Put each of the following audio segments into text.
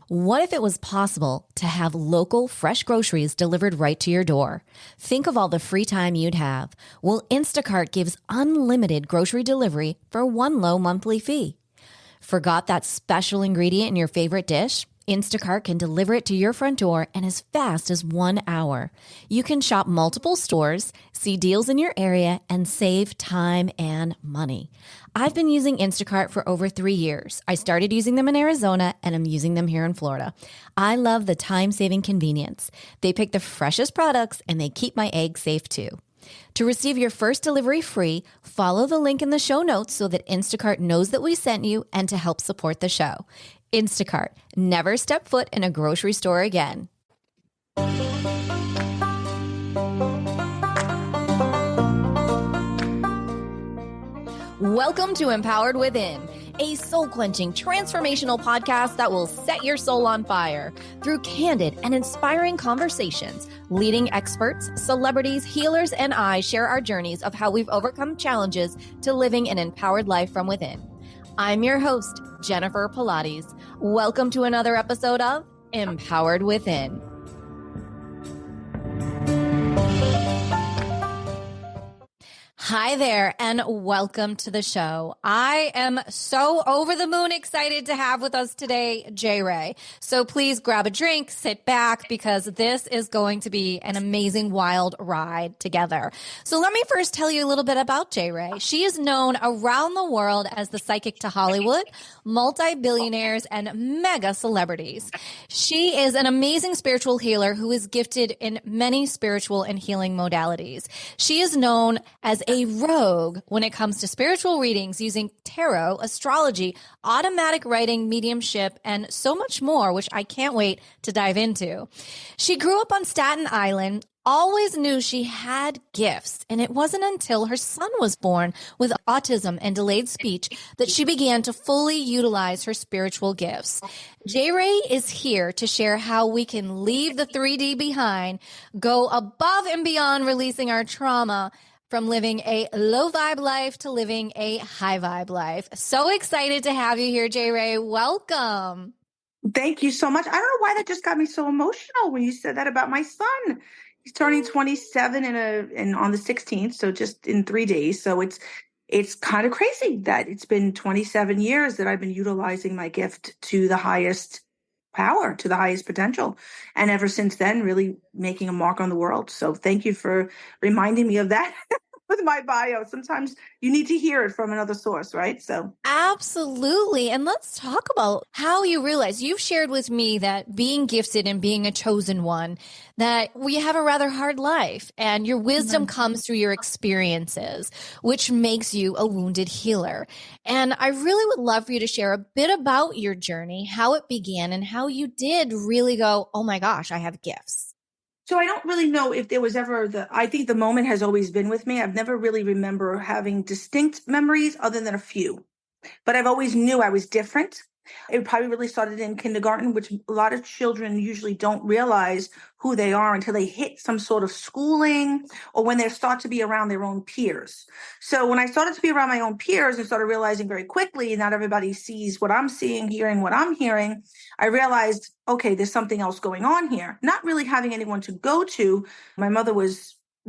What if it was possible to have local, fresh groceries delivered right to your door? Think of all the free time you'd have. Well, Instacart gives unlimited grocery delivery for one low monthly fee. Forgot that special ingredient in your favorite dish? Instacart can deliver it to your front door in as fast as 1 hour. You can shop multiple stores, see deals in your area, and save time and money. I've been using Instacart for over 3 years. I started using them in Arizona, and I'm using them here in Florida. I love the time-saving convenience. They pick the freshest products, and they keep my eggs safe too. To receive your first delivery free, follow the link in the show notes so that Instacart knows that we sent you and to help support the show. Instacart. Never step foot in a grocery store again. Welcome to Empowered Within, a soul-quenching, transformational podcast that will set your soul on fire. Through candid and inspiring conversations, leading experts, celebrities, healers, and I share our journeys of how we've overcome challenges to living an empowered life from within. I'm your host, Jennifer Pilates. Welcome to another episode of Empowered Within. Hi there, and welcome to the show. I am so over the moon excited to have with us today, Jae Rae. So please grab a drink, sit back, because this is going to be an amazing, wild ride together. So let me first tell you a little bit about Jae Rae. She is known around the world as the psychic to Hollywood, multi-billionaires, and mega celebrities. She is an amazing spiritual healer who is gifted in many spiritual and healing modalities. She is known as a rogue when it comes to spiritual readings using tarot, astrology, automatic writing, mediumship, and so much more, which I can't wait to dive into. She grew up on Staten Island, always knew she had gifts, and it wasn't until her son was born with autism and delayed speech that she began to fully utilize her spiritual gifts. Jae Rae is here to share how we can leave the 3D behind, go above and beyond releasing our trauma, from living a low vibe life to living a high vibe life. So excited to have you here, Jae Rae. Welcome. Thank you so much. I don't know why that just got me so emotional when you said that about my son. He's turning 27 and on the 16th, so just in 3 days. So it's kind of crazy that it's been 27 years that I've been utilizing my gift to the highest power, to the highest potential. And ever since then, really making a mark on the world. So thank you for reminding me of that with my bio. Sometimes you need to hear it from another source, right? So absolutely. And let's talk about how you realize. You've shared with me that being gifted and being a chosen one, that we have a rather hard life, and your wisdom comes through your experiences, which makes you a wounded healer. And I really would love for you to share a bit about your journey, how it began, and how you did really go, oh my gosh, I have gifts. So I don't really know if there was ever I think the moment has always been with me. I've never really remember having distinct memories other than a few, but I've always knew I was different. It probably really started in kindergarten, which a lot of children usually don't realize who they are until they hit some sort of schooling or when they start to be around their own peers. So when I started to be around my own peers and started realizing very quickly, not everybody sees what I'm seeing, hearing what I'm hearing, I realized, okay, there's something else going on here. Not really having anyone to go to. My mother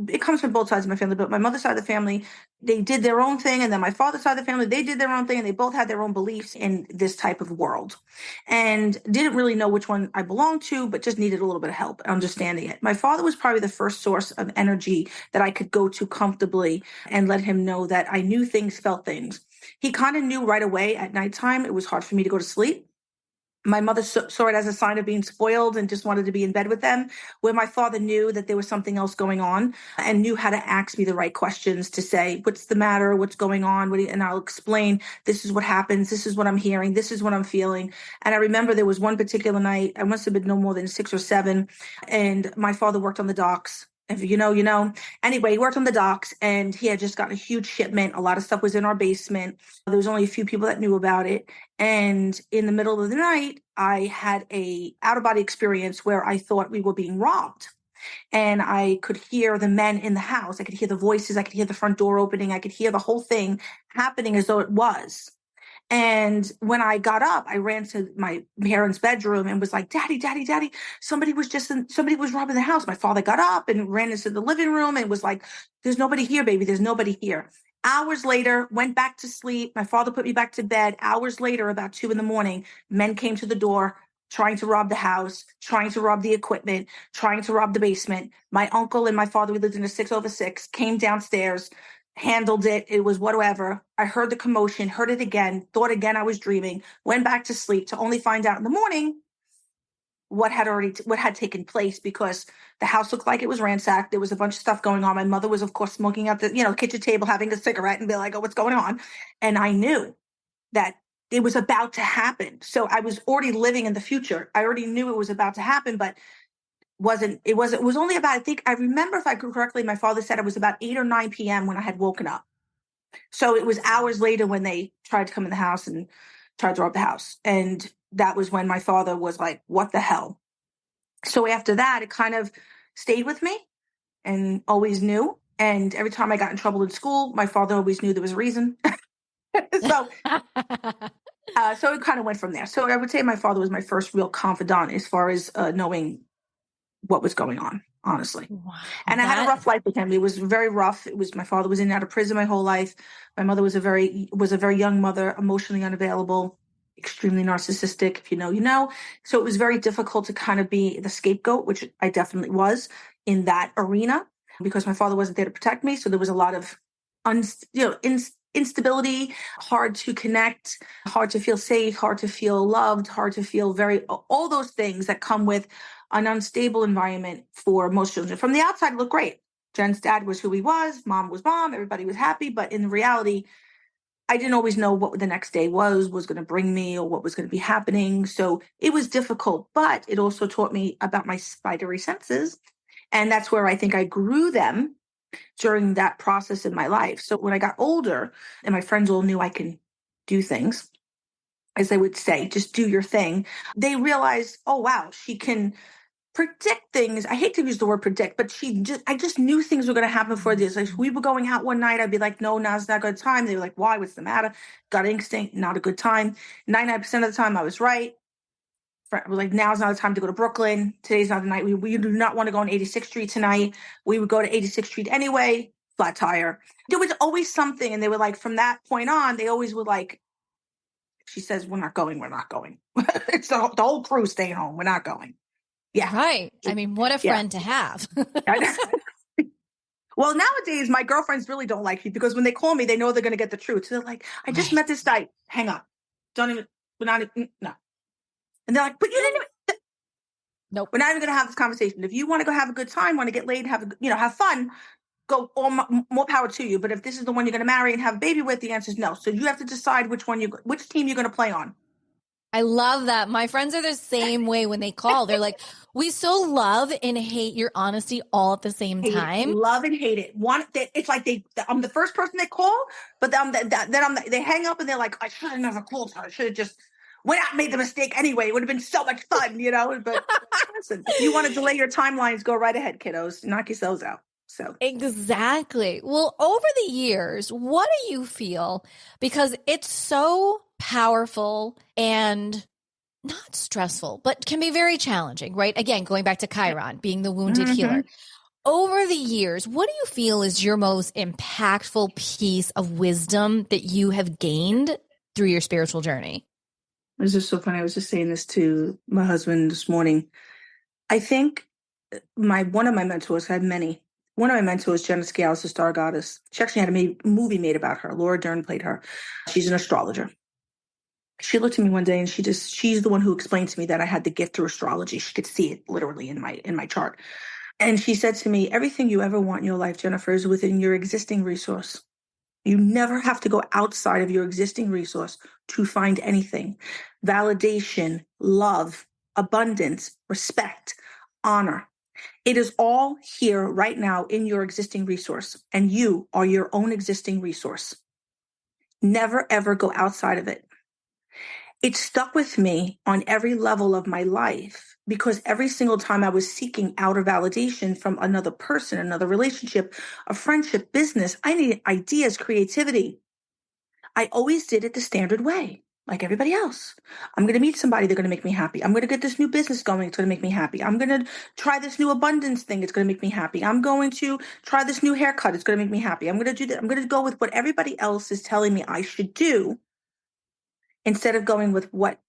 it comes from both sides of my family, but my mother's side of the family, they did their own thing. And then my father's side of the family, they did their own thing. And they both had their own beliefs in this type of world and didn't really know which one I belonged to, but just needed a little bit of help understanding it. My father was probably the first source of energy that I could go to comfortably and let him know that I knew things, felt things. He kind of knew right away at nighttime, it was hard for me to go to sleep. My mother saw it as a sign of being spoiled and just wanted to be in bed with them, where my father knew that there was something else going on and knew how to ask me the right questions to say, what's the matter? What's going on? And I'll explain, this is what happens. This is what I'm hearing. This is what I'm feeling. And I remember there was one particular night, I must have been no more than 6 or 7. And my father worked on the docks. If you know, you know. Anyway, he worked on the docks and he had just gotten a huge shipment. A lot of stuff was in our basement. There was only a few people that knew about it. And in the middle of the night, I had a out-of-body experience where I thought we were being robbed. And I could hear the men in the house. I could hear the voices. I could hear the front door opening. I could hear the whole thing happening as though it was. And when I got up, I ran to my parents' bedroom and was like, Daddy, Daddy, Daddy, somebody was robbing the house. My father got up and ran into the living room and was like, there's nobody here, baby. There's nobody here. Hours later, went back to sleep. My father put me back to bed. Hours later, about 2 a.m, men came to the door, trying to rob the house, trying to rob the equipment, trying to rob the basement. My uncle and my father, we lived in a 6 over 6, came downstairs, handled it. It was whatever. I heard the commotion, heard it again, thought again I was dreaming, went back to sleep to only find out in the morning what had taken place, because the house looked like it was ransacked. There was a bunch of stuff going on. My mother was, of course, smoking at the kitchen table, having a cigarette, and be like, "Oh, what's going on?" And I knew that it was about to happen. So I was already living in the future. I already knew it was about to happen, but it was only about, I think, I remember, if I grew correctly, my father said it was about 8 or 9 p.m. when I had woken up. So it was hours later when they tried to come in the house and tried to rob the house. And that was when my father was like, what the hell? So after that, it kind of stayed with me and always knew. And every time I got in trouble in school, my father always knew there was a reason. so so it kind of went from there. So I would say my father was my first real confidant as far as knowing what was going on, honestly. Wow, And I had a rough life with him. It was very rough. My father was in and out of prison my whole life. My mother was a very young mother, emotionally unavailable, extremely narcissistic. If you know, you know. So it was very difficult to kind of be the scapegoat, which I definitely was in that arena, because my father wasn't there to protect me. So there was a lot of instability, hard to connect, hard to feel safe, hard to feel loved, hard to feel all those things that come with an unstable environment for most children. From the outside, it looked great. Jen's dad was who he was. Mom was mom. Everybody was happy. But in reality, I didn't always know what the next day was going to bring me, or what was going to be happening. So it was difficult, but it also taught me about my spidery senses. And that's where I think I grew them during that process in my life. So when I got older and my friends all knew I can do things, as they would say, just do your thing, they realized, oh, wow, she can predict things. I hate to use the word predict, but I just knew things were going to happen for this. Like, we were going out one night, I'd be like, no, now's not a good time. They were like, why? What's the matter? Gut instinct, not a good time. 99% of the time I was right. I was like, now's not the time to go to Brooklyn. Today's not the night. We do not want to go on 86th Street tonight. We would go to 86th Street anyway. Flat tire. There was always something. And they were like, from that point on, they always were like, she says, we're not going. It's the whole crew staying home. We're not going. Yeah. Right. I mean, what a friend to have. Well, nowadays, my girlfriends really don't like me, because when they call me, they know they're going to get the truth. So they're like, I just met this guy. Hang up. Don't even, we're not, no. And they're like, but you didn't even, nope. We're not even going to have this conversation. If you want to go have a good time, want to get laid, have fun, go, all more power to you. But if this is the one you're going to marry and have a baby with, the answer is no. So you have to decide which team you're going to play on. I love that. My friends are the same way when they call. They're like, we so love and hate your honesty all at the same time. Love and hate it. It's like I'm the first person they call, but then they hang up and they're like, I should have never called her. I should have just went out and made the mistake anyway. It would have been so much fun, But listen, if you want to delay your timelines, go right ahead, kiddos. Knock yourselves out. So exactly. Well, over the years, what do you feel? Because it's so powerful and not stressful, but can be very challenging, right? Again, going back to Chiron, being the wounded healer. Over the years, what do you feel is your most impactful piece of wisdom that you have gained through your spiritual journey? This is so funny. I was just saying this to my husband this morning. I think one of my mentors, I had many. One of my mentors, Jenna Scales, the star goddess. She actually had a movie made about her. Laura Dern played her. She's an astrologer. She looked at me one day and she's the one who explained to me that I had the gift through astrology. She could see it literally in my chart. And she said to me, everything you ever want in your life, Jennifer, is within your existing resource. You never have to go outside of your existing resource to find anything. Validation, love, abundance, respect, honor. It is all here right now in your existing resource, and you are your own existing resource. Never, ever go outside of it. It stuck with me on every level of my life, because every single time I was seeking outer validation from another person, another relationship, a friendship, business, I needed ideas, creativity. I always did it the standard way, like everybody else. I'm going to meet somebody, they're going to make me happy. I'm going to get this new business going, it's going to make me happy. I'm going to try this new abundance thing, it's going to make me happy. I'm going to try this new haircut, it's going to make me happy. I'm going to do that. I'm going to go with what everybody else is telling me I should do instead of going with what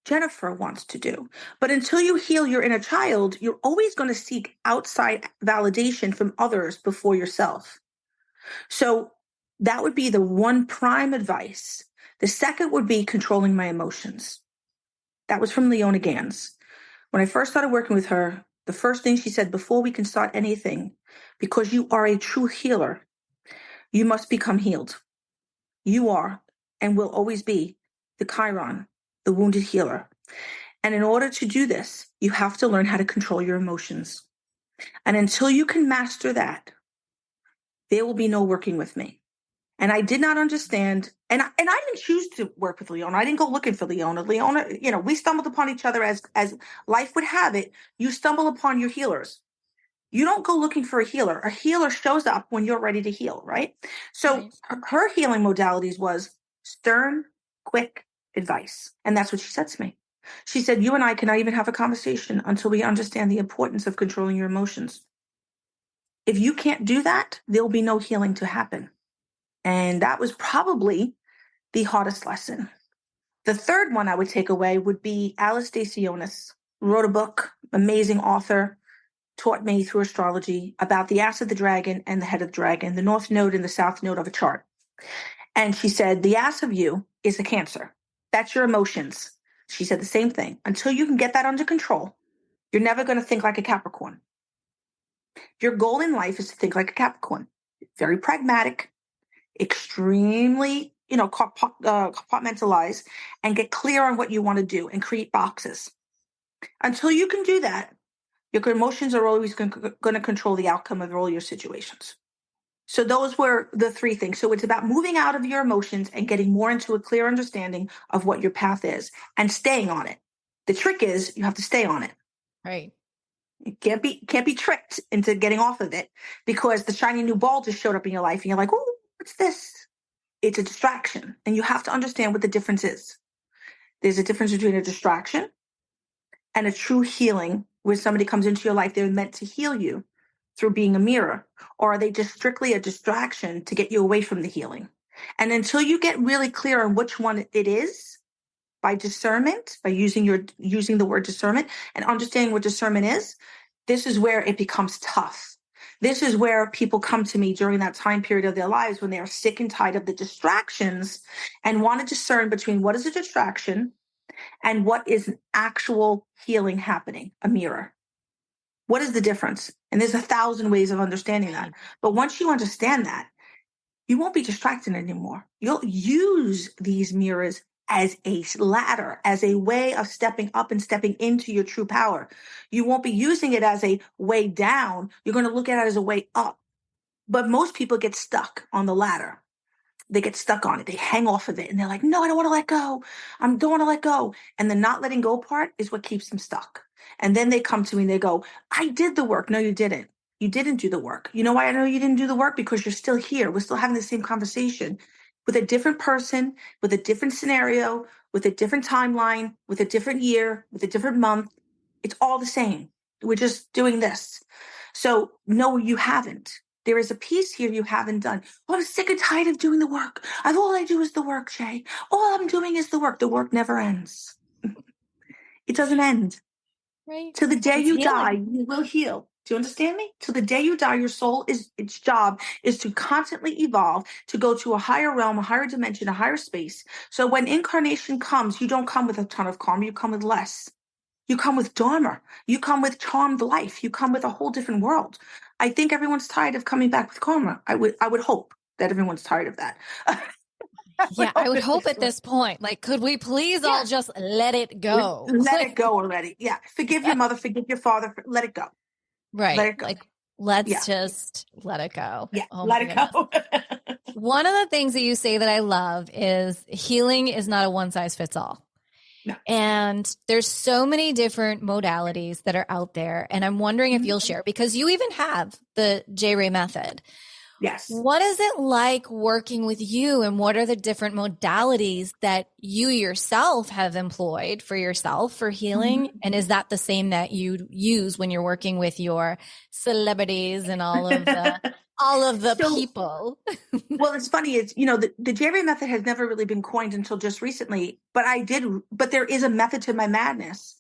Jennifer wants to do. But until you heal your inner child, you're always going to seek outside validation from others before yourself. So that would be the one prime advice. The second would be controlling my emotions. That was from Leona Gans. When I first started working with her, the first thing she said, before we can start anything, because you are a true healer, you must become healed. You are and will always be the Chiron, the wounded healer. And in order to do this, you have to learn how to control your emotions. And until you can master that, there will be no working with me. And I did not understand, and I didn't choose to work with Leona. I didn't go looking for Leona. Leona, we stumbled upon each other as life would have it. You stumble upon your healers. You don't go looking for a healer. A healer shows up when you're ready to heal, right? So Right. her healing modalities was stern, quick advice. And that's what she said to me. She said, you and I cannot even have a conversation until we understand the importance of controlling your emotions. If you can't do that, there'll be no healing to happen. And that was probably the hardest lesson. The third one I would take away would be Alice Dacionis, wrote a book, amazing author, taught me through astrology about the ass of the dragon and the head of the dragon, the north node and the south node of a chart. And she said, the ass of you is the Cancer. That's your emotions. She said the same thing. Until you can get that under control, you're never going to think like a Capricorn. Your goal in life is to think like a Capricorn. Very pragmatic, extremely, compartmentalize and get clear on what you want to do and create boxes. Until you can do that, your emotions are always going to control the outcome of all your situations. So those were the three things. So it's about moving out of your emotions and getting more into a clear understanding of what your path is and staying on it. The trick is you have to stay on it. Right. You can't be tricked into getting off of it because the shiny new ball just showed up in your life and you're like, oh, what's this? It's a distraction. And you have to understand what the difference is. There's a difference between a distraction and a true healing where somebody comes into your life, they're meant to heal you through being a mirror, or are they just strictly a distraction to get you away from the healing? And until you get really clear on which one it is, by discernment, by using the word discernment and understanding what discernment is, this is where it becomes tough. This is where people come to me during that time period of their lives when they are sick and tired of the distractions and want to discern between what is a distraction and what is an actual healing happening, a mirror. What is the difference? And there's 1,000 ways of understanding that. But once you understand that, you won't be distracted anymore. You'll use these mirrors as a ladder, as a way of stepping up and stepping into your true power. You won't be using it as a way down. You're going to look at it as a way up. But most people get stuck on the ladder. They get stuck on it. They hang off of it and they're like, no, I don't want to let go. I don't want to let go. And the not letting go part is what keeps them stuck. And then they come to me and they go, I did the work. No, you didn't. You didn't do the work. You know why I know you didn't do the work? Because you're still here. We're still having the same conversation with a different person, with a different scenario, with a different timeline, with a different year, with a different month. It's all the same. We're just doing this. So no, you haven't. There is a piece here you haven't done. Oh, I'm sick and tired of doing the work. All I do is the work, Jay. All I'm doing is the work. The work never ends. It doesn't end. Right. Till the day It's you healing. die, you will heal. Do you understand me? Till the day you die, your soul its job is to constantly evolve, to go to a higher realm, a higher dimension, a higher space. So when incarnation comes, you don't come with a ton of karma, you come with less. You come with dharma. You come with charmed life. You come with a whole different world. I think everyone's tired of coming back with karma. I would hope that everyone's tired of that. Yeah, I would hope at this point, like, could we please all just let it go? Let it go already. Yeah. Forgive your mother, forgive your father. Let it go. Let Right. it go. Like, let's Yeah. just let it go. Yeah. Oh my Let it goodness. go. One of the things that you say that I love is healing is not a one size fits all. No. And there's so many different modalities that are out there. And I'm wondering if you'll share, because you even have the Jae Rae method. Yes. What is it like working with you, and what are the different modalities that you yourself have employed for yourself for healing? Mhm. And is that the same that you use when you're working with your celebrities and all of the So, people? well, it's funny. It's, the Jae Rae method has never really been coined until just recently, but there is a method to my madness.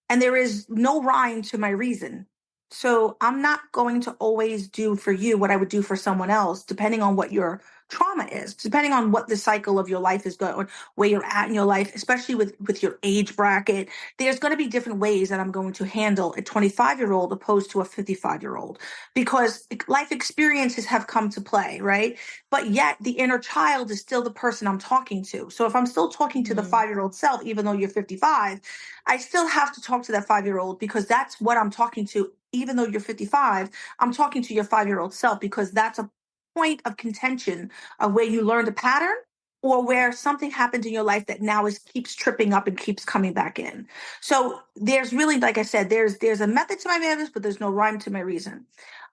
And there is no rhyme to my reason. So I'm not going to always do for you what I would do for someone else, depending on what your trauma is, depending on what the cycle of your life is going, where you're at in your life, especially with your age bracket. There's going to be different ways that I'm going to handle a 25-year-old opposed to a 55-year-old, because life experiences have come to play, right? But yet the inner child is still the person I'm talking to. So if I'm still talking to the Mm, 5-year-old self, even though you're 55, I still have to talk to that 5-year-old, because that's what I'm talking to. Even though you're 55, I'm talking to your 5-year-old self, because that's a point of contention of where you learned a pattern, or where something happened in your life that now keeps tripping up and keeps coming back in. So there's really, like I said, there's a method to my madness, but there's no rhyme to my reason.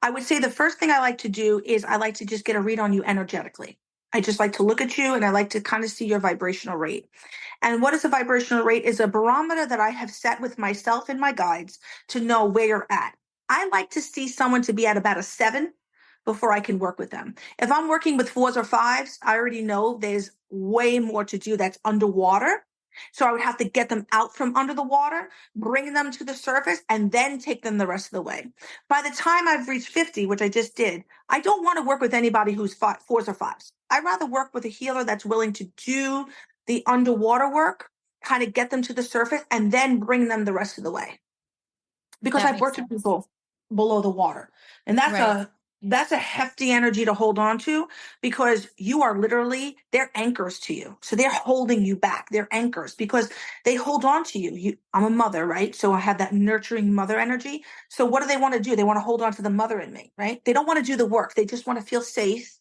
I would say the first thing I like to do is I like to just get a read on you energetically. I just like to look at you, and I like to kind of see your vibrational rate. And what is a vibrational rate? Is a barometer that I have set with myself and my guides to know where you're at. I like to see someone to be at about a 7 before I can work with them. If I'm working with 4s or 5s, I already know there's way more to do that's underwater. So I would have to get them out from under the water, bring them to the surface, and then take them the rest of the way. By the time I've reached 50, which I just did, I don't want to work with anybody who's 4s or 5s. I'd rather work with a healer that's willing to do the underwater work, kind of get them to the surface, and then bring them the rest of the way. Because that I've makes worked with sense. people below the water. And Right. that's a hefty energy to hold on to, because you are literally, they're anchors to you. So they're holding you back. They're anchors because they hold on to you. I'm a mother, right? So I have that nurturing mother energy. So what do they want to do? They want to hold on to the mother in me, right? They don't want to do the work. They just want to feel safe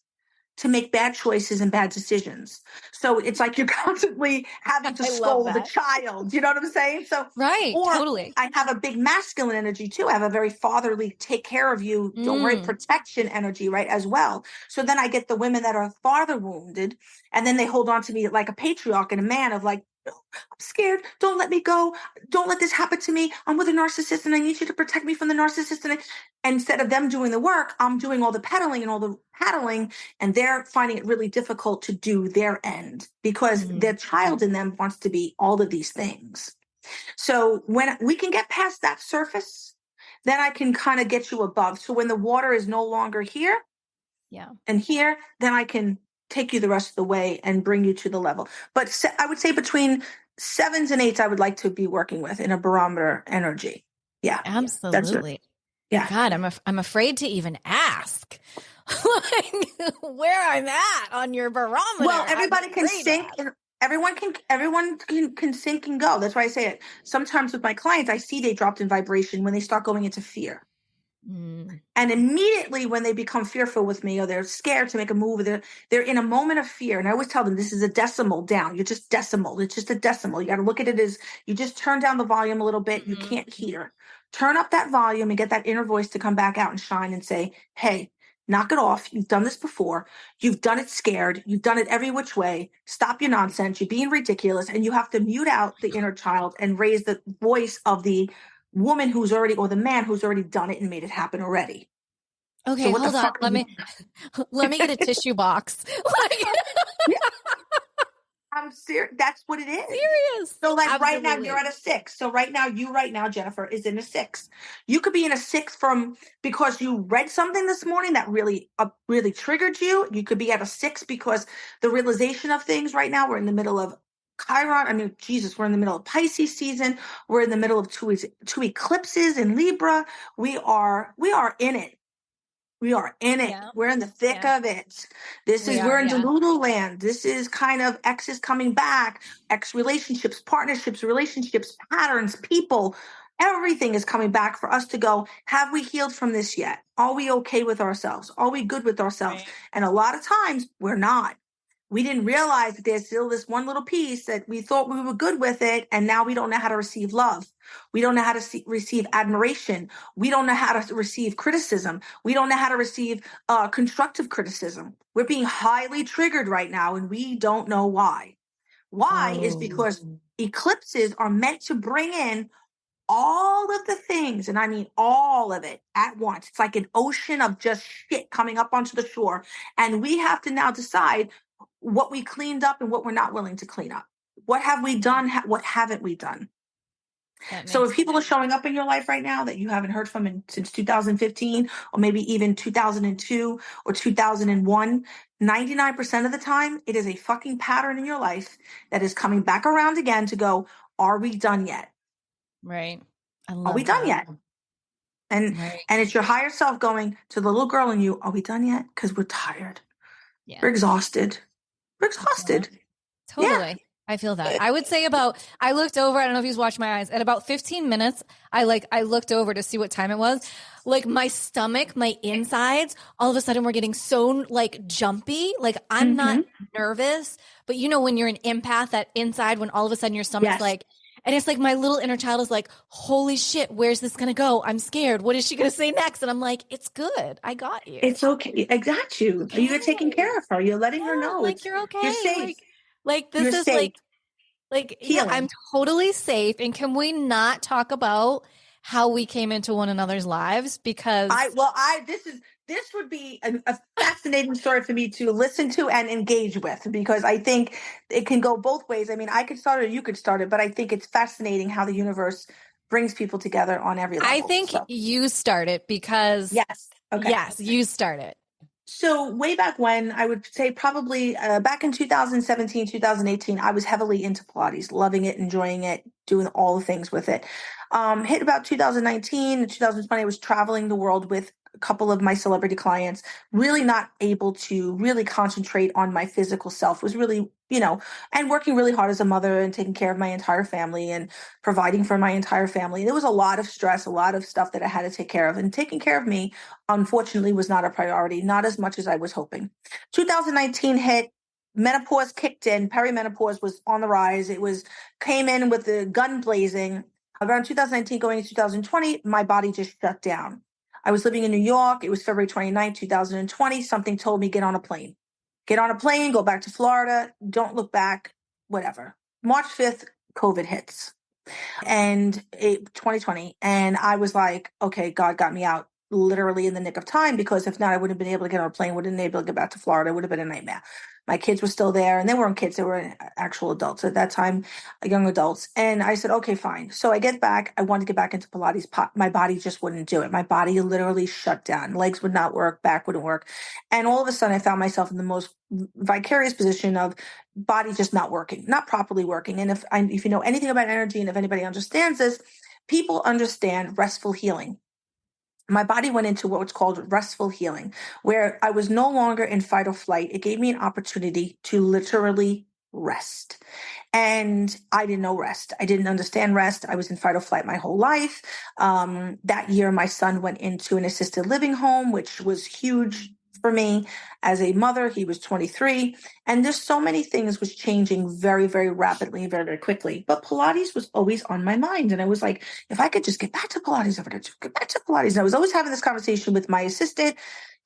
to make bad choices and bad decisions. So it's like you're constantly having to I love scold the that. child. You know what I'm saying? So, Right. or Totally. I have a big masculine energy too. I have a very fatherly, take care of you, don't worry, Mm. protection energy, right? As well. So then I get the women that are father wounded, and then they hold on to me like a patriarch and a man of like, "No, I'm scared. Don't let me go. Don't let this happen to me. I'm with a narcissist and I need you to protect me from the narcissist." And instead of them doing the work, I'm doing all the peddling and all the paddling, and they're finding it really difficult to do their end because Mm. their child in them wants to be all of these things. So when we can get past that surface, then I can kind of get you above. So when the water is no longer here Yeah. and here, then I can take you the rest of the way and bring you to the level. But I would say between 7s and 8s, I would like to be working with in a barometer energy. Yeah, that's it. Absolutely. Yeah. God, I'm afraid to even ask like where I'm at on your Well, barometer. I'm everybody can afraid to sync. ask. Everyone can sync and go. That's why I say it. Sometimes with my clients, I see they dropped in vibration when they start going into fear. Mm, And immediately when they become fearful with me, or they're scared to make a move, or they're in a moment of fear. And I always tell them this is a decimal down. You're just decimal. It's just a decimal. You got to look at it as you just turn down the volume a little bit. You mhm. can't hear. Turn up that volume and get that inner voice to come back out and shine and say, hey, knock it off. You've done this before. You've done it scared. You've done it every which way. Stop your nonsense. You're being ridiculous. And you have to mute out the inner child and raise the voice of the woman who's already, or the man who's already done it and made it happen already. So Okay, what the hold on. fuck? Let me get a tissue box. Like Yeah, I'm serious. That's what it is. serious. So like right now you're Absolutely. at a 6. So right now, Jennifer, is in a 6. You could be in a 6 from because you read something this morning that really triggered you. You could be at a 6 because the realization of things right now. We're in the middle of Chiron. I mean, Jesus, we're in the middle of Pisces season. We're in the middle of two eclipses in Libra. We are in it. We are in it. Yeah. We're in the thick Yeah. of it. We We're are. in Yeah. Delulu land. This is kind of X is coming back, X relationships, partnerships, relationships, patterns, people. Everything is coming back for us to go, have we healed from this yet? Are we okay with ourselves? Are we good with ourselves? Right. And a lot of times we're not. we didn't realize that there's still this one little piece that we thought we were good with it. And now we don't know how to receive love. We don't know how to receive admiration. We don't know how to receive criticism. We don't know how to receive constructive criticism. We're being highly triggered right now, and we don't know why. Why is because eclipses are meant to bring in all of the things, and I mean all of it at once. It's like an ocean of just shit coming up onto the shore. And we have to now decide what we cleaned up and what we're not willing to clean up. What have we done? What haven't we done? So if people are showing up in your life right now that you haven't heard from since 2015, or maybe even 2002 or 2001, 99% of the time, it is a fucking pattern in your life that is coming back around again to go, are we done yet? Right. Are we done yet? And it's your higher self going to the little girl in you. Are we done yet? Because we're tired. Yeah. We're exhausted. We're exhausted. Totally. Yeah. I feel that. I would say I looked over, I don't know if you watched my eyes, at about 15 minutes, I looked over to see what time it was. Like my stomach, my insides, all of a sudden were getting so like jumpy. Like I'm not nervous, but you know, when you're an empath, that inside, when all of a sudden your stomach's like, and it's like my little inner child is like, holy shit, where's this going to go? I'm scared. What is she going to say next? And I'm like, it's good. I got you. It's okay. I got you. Okay. You're taking care of her. You're letting her know. Like you're okay. You're safe. Like this you're is safe. like, yeah, I'm totally safe. And can we not talk about how we came into one another's lives? Because this would be a fascinating story for me to listen to and engage with, because I think it can go both ways. I mean, I could start it, or you could start it, but I think it's fascinating how the universe brings people together on every level. I think you start it because yes, you start it. So way back when, I would say probably back in 2017, 2018, I was heavily into Pilates, loving it, enjoying it, doing all the things with it. Hit about 2019 and 2020, I was traveling the world with a couple of my celebrity clients, really not able to really concentrate on my physical self. Was really, and working really hard as a mother and taking care of my entire family and providing for my entire family. There was a lot of stress, a lot of stuff that I had to take care of, and taking care of me, unfortunately, was not a priority, not as much as I was hoping. 2019 hit, menopause kicked in, perimenopause was on the rise. Came in with the gun blazing. Around 2019 going into 2020, my body just shut down. I was living in New York. It was February 29th, 2020. Something told me, get on a plane. Get on a plane, go back to Florida. Don't look back, whatever. March 5th, COVID hits. And 2020. And I was like, okay, God got me out literally in the nick of time, because if not, I wouldn't have been able to get on a plane, wouldn't have been able to get back to Florida. It would have been a nightmare. My kids were still there, and they weren't kids. They were actual adults at that time, young adults. And I said, okay, fine. So I get back. I wanted to get back into Pilates. My body just wouldn't do it. My body literally shut down. Legs would not work. Back wouldn't work. And all of a sudden I found myself in the most vicarious position of body just not working, not properly working. And if you know anything about energy, and if anybody understands this, people understand restful healing. My body went into what's called restful healing, where I was no longer in fight or flight. It gave me an opportunity to literally rest. And I didn't know rest. I didn't understand rest. I was in fight or flight my whole life. That year, my son went into an assisted living home, which was huge for me as a mother. He was 23. And there's so many things was changing very, very rapidly, very, very quickly. But Pilates was always on my mind. And I was like, if I could just get back to Pilates, I would get back to Pilates. And I was always having this conversation with my assistant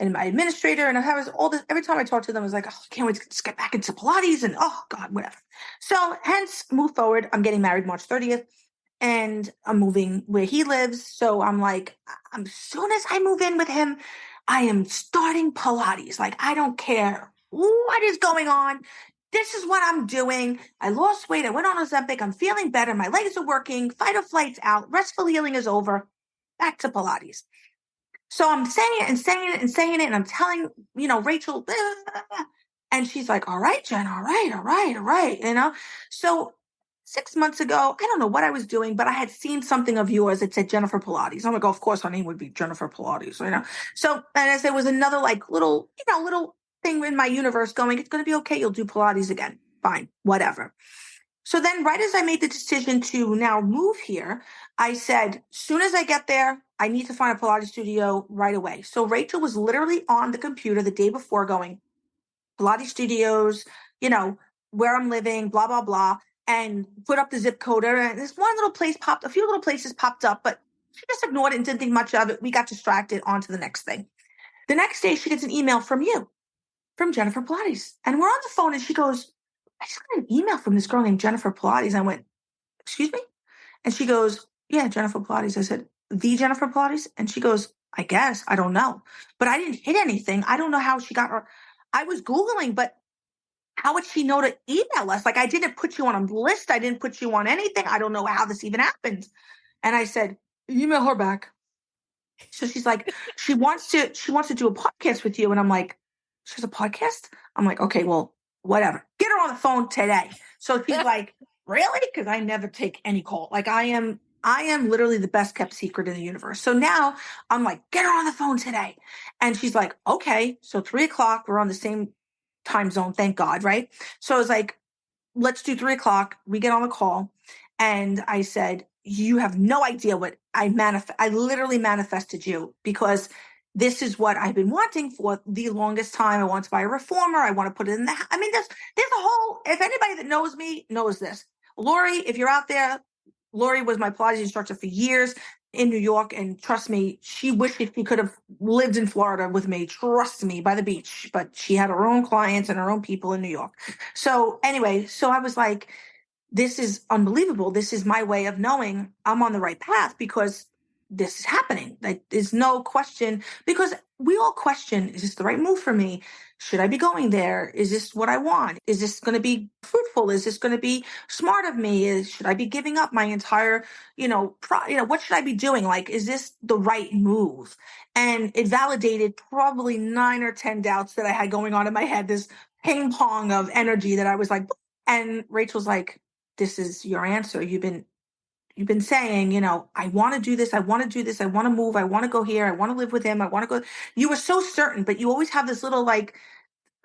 and my administrator. And I was all this, every time I talked to them, I was like, oh, I can't wait to just get back into Pilates. And oh God, whatever. So hence move forward. I'm getting married March 30th. And I'm moving where he lives. So I'm like, as soon as I move in with him, I am starting Pilates. Like, I don't care what is going on. This is what I'm doing. I lost weight. I went on Ozempic. I'm feeling better. My legs are working. Fight or flight's out. Restful healing is over. Back to Pilates. So I'm saying it and saying it and saying it. And I'm telling, Rachel, blah, blah, blah. And she's like, all right, Jen, all right. So 6 months ago, I don't know what I was doing, but I had seen something of yours. It said Jennifer Pilates. I'm like, oh, of course, her name would be Jennifer Pilates, So, and as there was another little thing in my universe going, it's going to be okay. You'll do Pilates again. Fine, whatever. So then right as I made the decision to now move here, I said, soon as I get there, I need to find a Pilates studio right away. So Rachel was literally on the computer the day before going, Pilates studios, where I'm living, blah, blah, blah, and put up the zip code. And this one little place a few little places popped up, but she just ignored it and didn't think much of it. We got distracted, on to the next thing. The next day, she gets an email from Jennifer Pilates. And we're on the phone and she goes, I just got an email from this girl named Jennifer Pilates. I went, excuse me? And she goes, yeah, Jennifer Pilates. I said, the Jennifer Pilates? And she goes, I guess, I don't know. But I didn't hit anything. I don't know how she got her. I was Googling, but how would she know to email us? Like, I didn't put you on a list. I didn't put you on anything. I don't know how this even happened. And I said, email her back. So she's like, she wants to do a podcast with you. And I'm like, she has a podcast? I'm like, okay, well, whatever. Get her on the phone today. So she's like, really? Because I never take any call. Like, I am literally the best kept secret in the universe. So now I'm like, get her on the phone today. And she's like, okay. So 3:00, we're on the same time zone. Thank God. Right. So I was like, let's do 3:00. We get on the call. And I said, you have no idea what I literally manifested you, because this is what I've been wanting for the longest time. I want to buy a reformer. I want to put it in I mean, there's a whole, if anybody that knows me knows this. Lori, if you're out there, Lori was my Pilates instructor for years in New York. And trust me, she wished she could have lived in Florida with me. Trust me, by the beach. But she had her own clients and her own people in New York. So anyway, so I was like, this is unbelievable. This is my way of knowing I'm on the right path, because this is happening. Like, there's no question, because we all question, is this the right move for me? Should I be going there? Is this what I want? Is this going to be fruitful? Is this going to be smart of me? Should I be giving up my entire, what should I be doing? Like, is this the right move? And it validated probably 9 or 10 doubts that I had going on in my head, this ping pong of energy that I was like, and Rachel's like, this is your answer. You've been saying, I want to do this. I want to do this. I want to move. I want to go here. I want to live with him. I want to go. You were so certain, but you always have this little, like,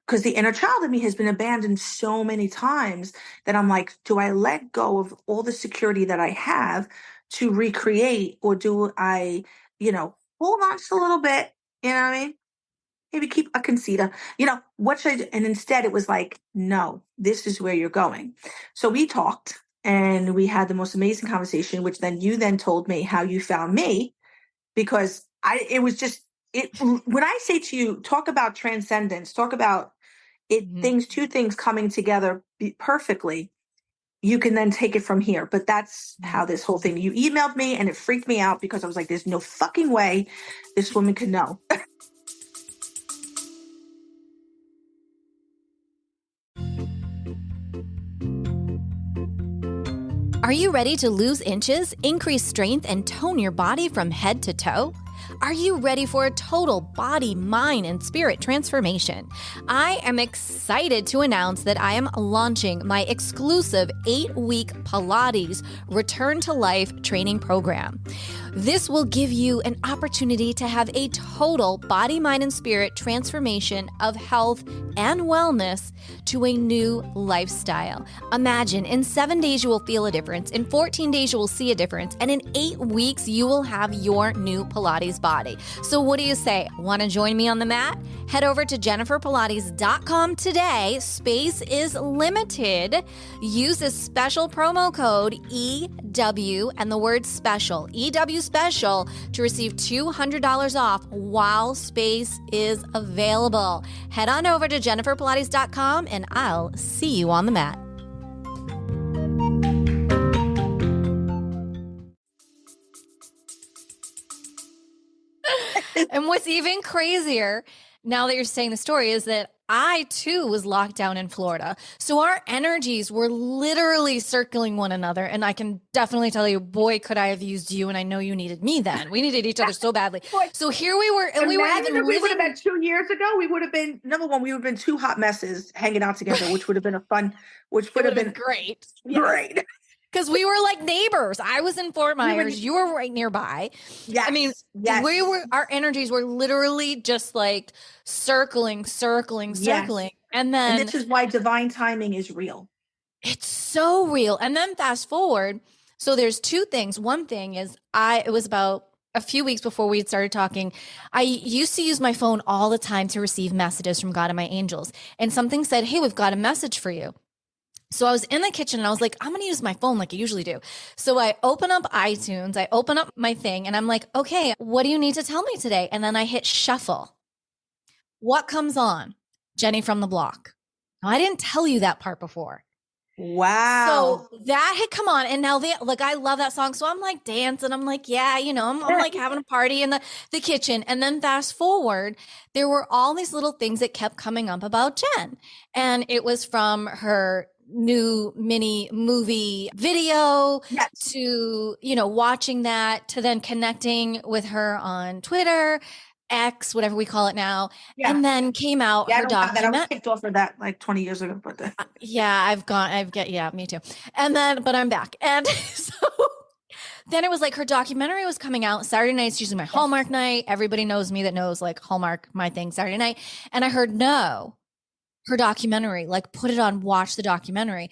because the inner child in me has been abandoned so many times that I'm like, do I let go of all the security that I have to recreate, or do I, hold on just a little bit? You know what I mean? Maybe keep a conceder, what should I do? And instead it was like, no, this is where you're going. So we talked and we had the most amazing conversation, which then you then told me how you found me, because when I say to you, talk about transcendence, talk about two things coming together perfectly, you can then take it from here. But that's how this whole thing, you emailed me and it freaked me out, because I was like, there's no fucking way this woman could know. Are you ready to lose inches, increase strength, and tone your body from head to toe? Are you ready for a total body, mind, and spirit transformation? I am excited to announce that I am launching my exclusive 8-week Pilates Return to Life training program. This will give you an opportunity to have a total body, mind, and spirit transformation of health and wellness to a new lifestyle. Imagine in 7 days you will feel a difference, in 14 days you will see a difference, and in 8 weeks you will have your new Pilates body. So what do you say? Want to join me on the mat? Head over to jenniferpilates.com today. Space is limited. Use this special promo code EW and the word special, EW special, to receive $200 off while space is available. Head on over to jenniferpilates.com and I'll see you on the mat. And what's even crazier, now that you're saying the story, is that I too was locked down in Florida. So our energies were literally circling one another. And I can definitely tell you, boy, could I have used you. And I know you needed me then. We needed each other so badly. So here we were. And we would have been 2 years ago. We would have been, number one, we would have been two hot messes hanging out together, which would have been which would have been great. Great. Yes. Because we were like neighbors. I was in Fort Myers. You were right nearby. Yes. I mean, our energies were literally just like circling. Yes. And this is why divine timing is real. It's so real. And then fast forward. So there's two things. One thing is it was about a few weeks before we started talking, I used to use my phone all the time to receive messages from God and my angels. And something said, "Hey, we've got a message for you." So I was in the kitchen and I was like, I'm going to use my phone like I usually do. So I open up iTunes, I open up my thing, and I'm like, okay, what do you need to tell me today? And then I hit shuffle. What comes on? Jenny from the Block. Now, I didn't tell you that part before. Wow. So that had come on, and now like I love that song. So I'm like dancing. I'm like, yeah, I'm like having a party in the kitchen. And then fast forward, there were all these little things that kept coming up about Jen. And it was from her new mini movie video Yes. to, watching that, to then connecting with her on Twitter, X, whatever we call it now. Yeah. And then came out Yeah, I her don't have that. I was document. kicked off of that like 20 years ago, but Yeah, yeah, me too. And then, but I'm back. And so then it was like her documentary was coming out. Saturday night's usually my yes. Hallmark night. Everybody knows me that knows like Hallmark, my thing, Saturday night. And I heard, no, her documentary, like put it on, watch the documentary.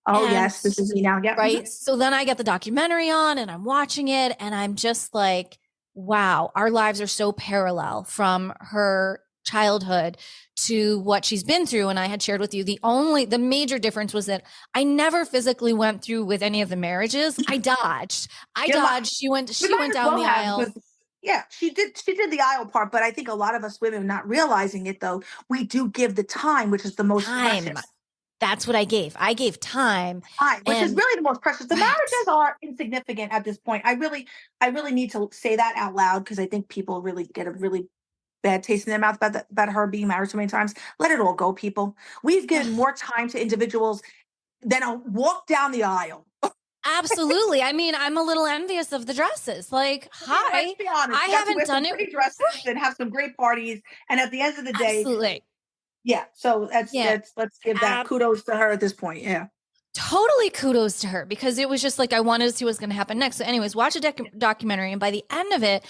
Oh, And yes, this is me now. Yeah. right. So then I get the documentary on and I'm watching it and I'm just like, wow, our lives are so parallel from her childhood to what she's been through. And I had shared with you the major difference was that I never physically went through with any of the marriages. I dodged. She went down the aisle. Yeah, she did the aisle part, but I think a lot of us women not realizing it though, we do give the time, which is the most Time. precious. That's what I gave. I gave time. Time, which is And really the most precious. The right. marriages are insignificant at this point. I really need to say that out loud because I think people really get a really bad taste in their mouth about her being married so many times. Let it all go, people. We've given more time to individuals than a walk down the aisle. Absolutely. I mean, I'm a little envious of the dresses. Like, Let's hi, be honest. I You got to haven't wear some done it. pretty dresses and have some great parties. And at the end of the day, Absolutely. yeah. So Yeah. let's give that kudos to her at this point. Yeah. Totally kudos to her because it was just like I wanted to see what's going to happen next. So, anyways, watch a documentary, and by the end of it,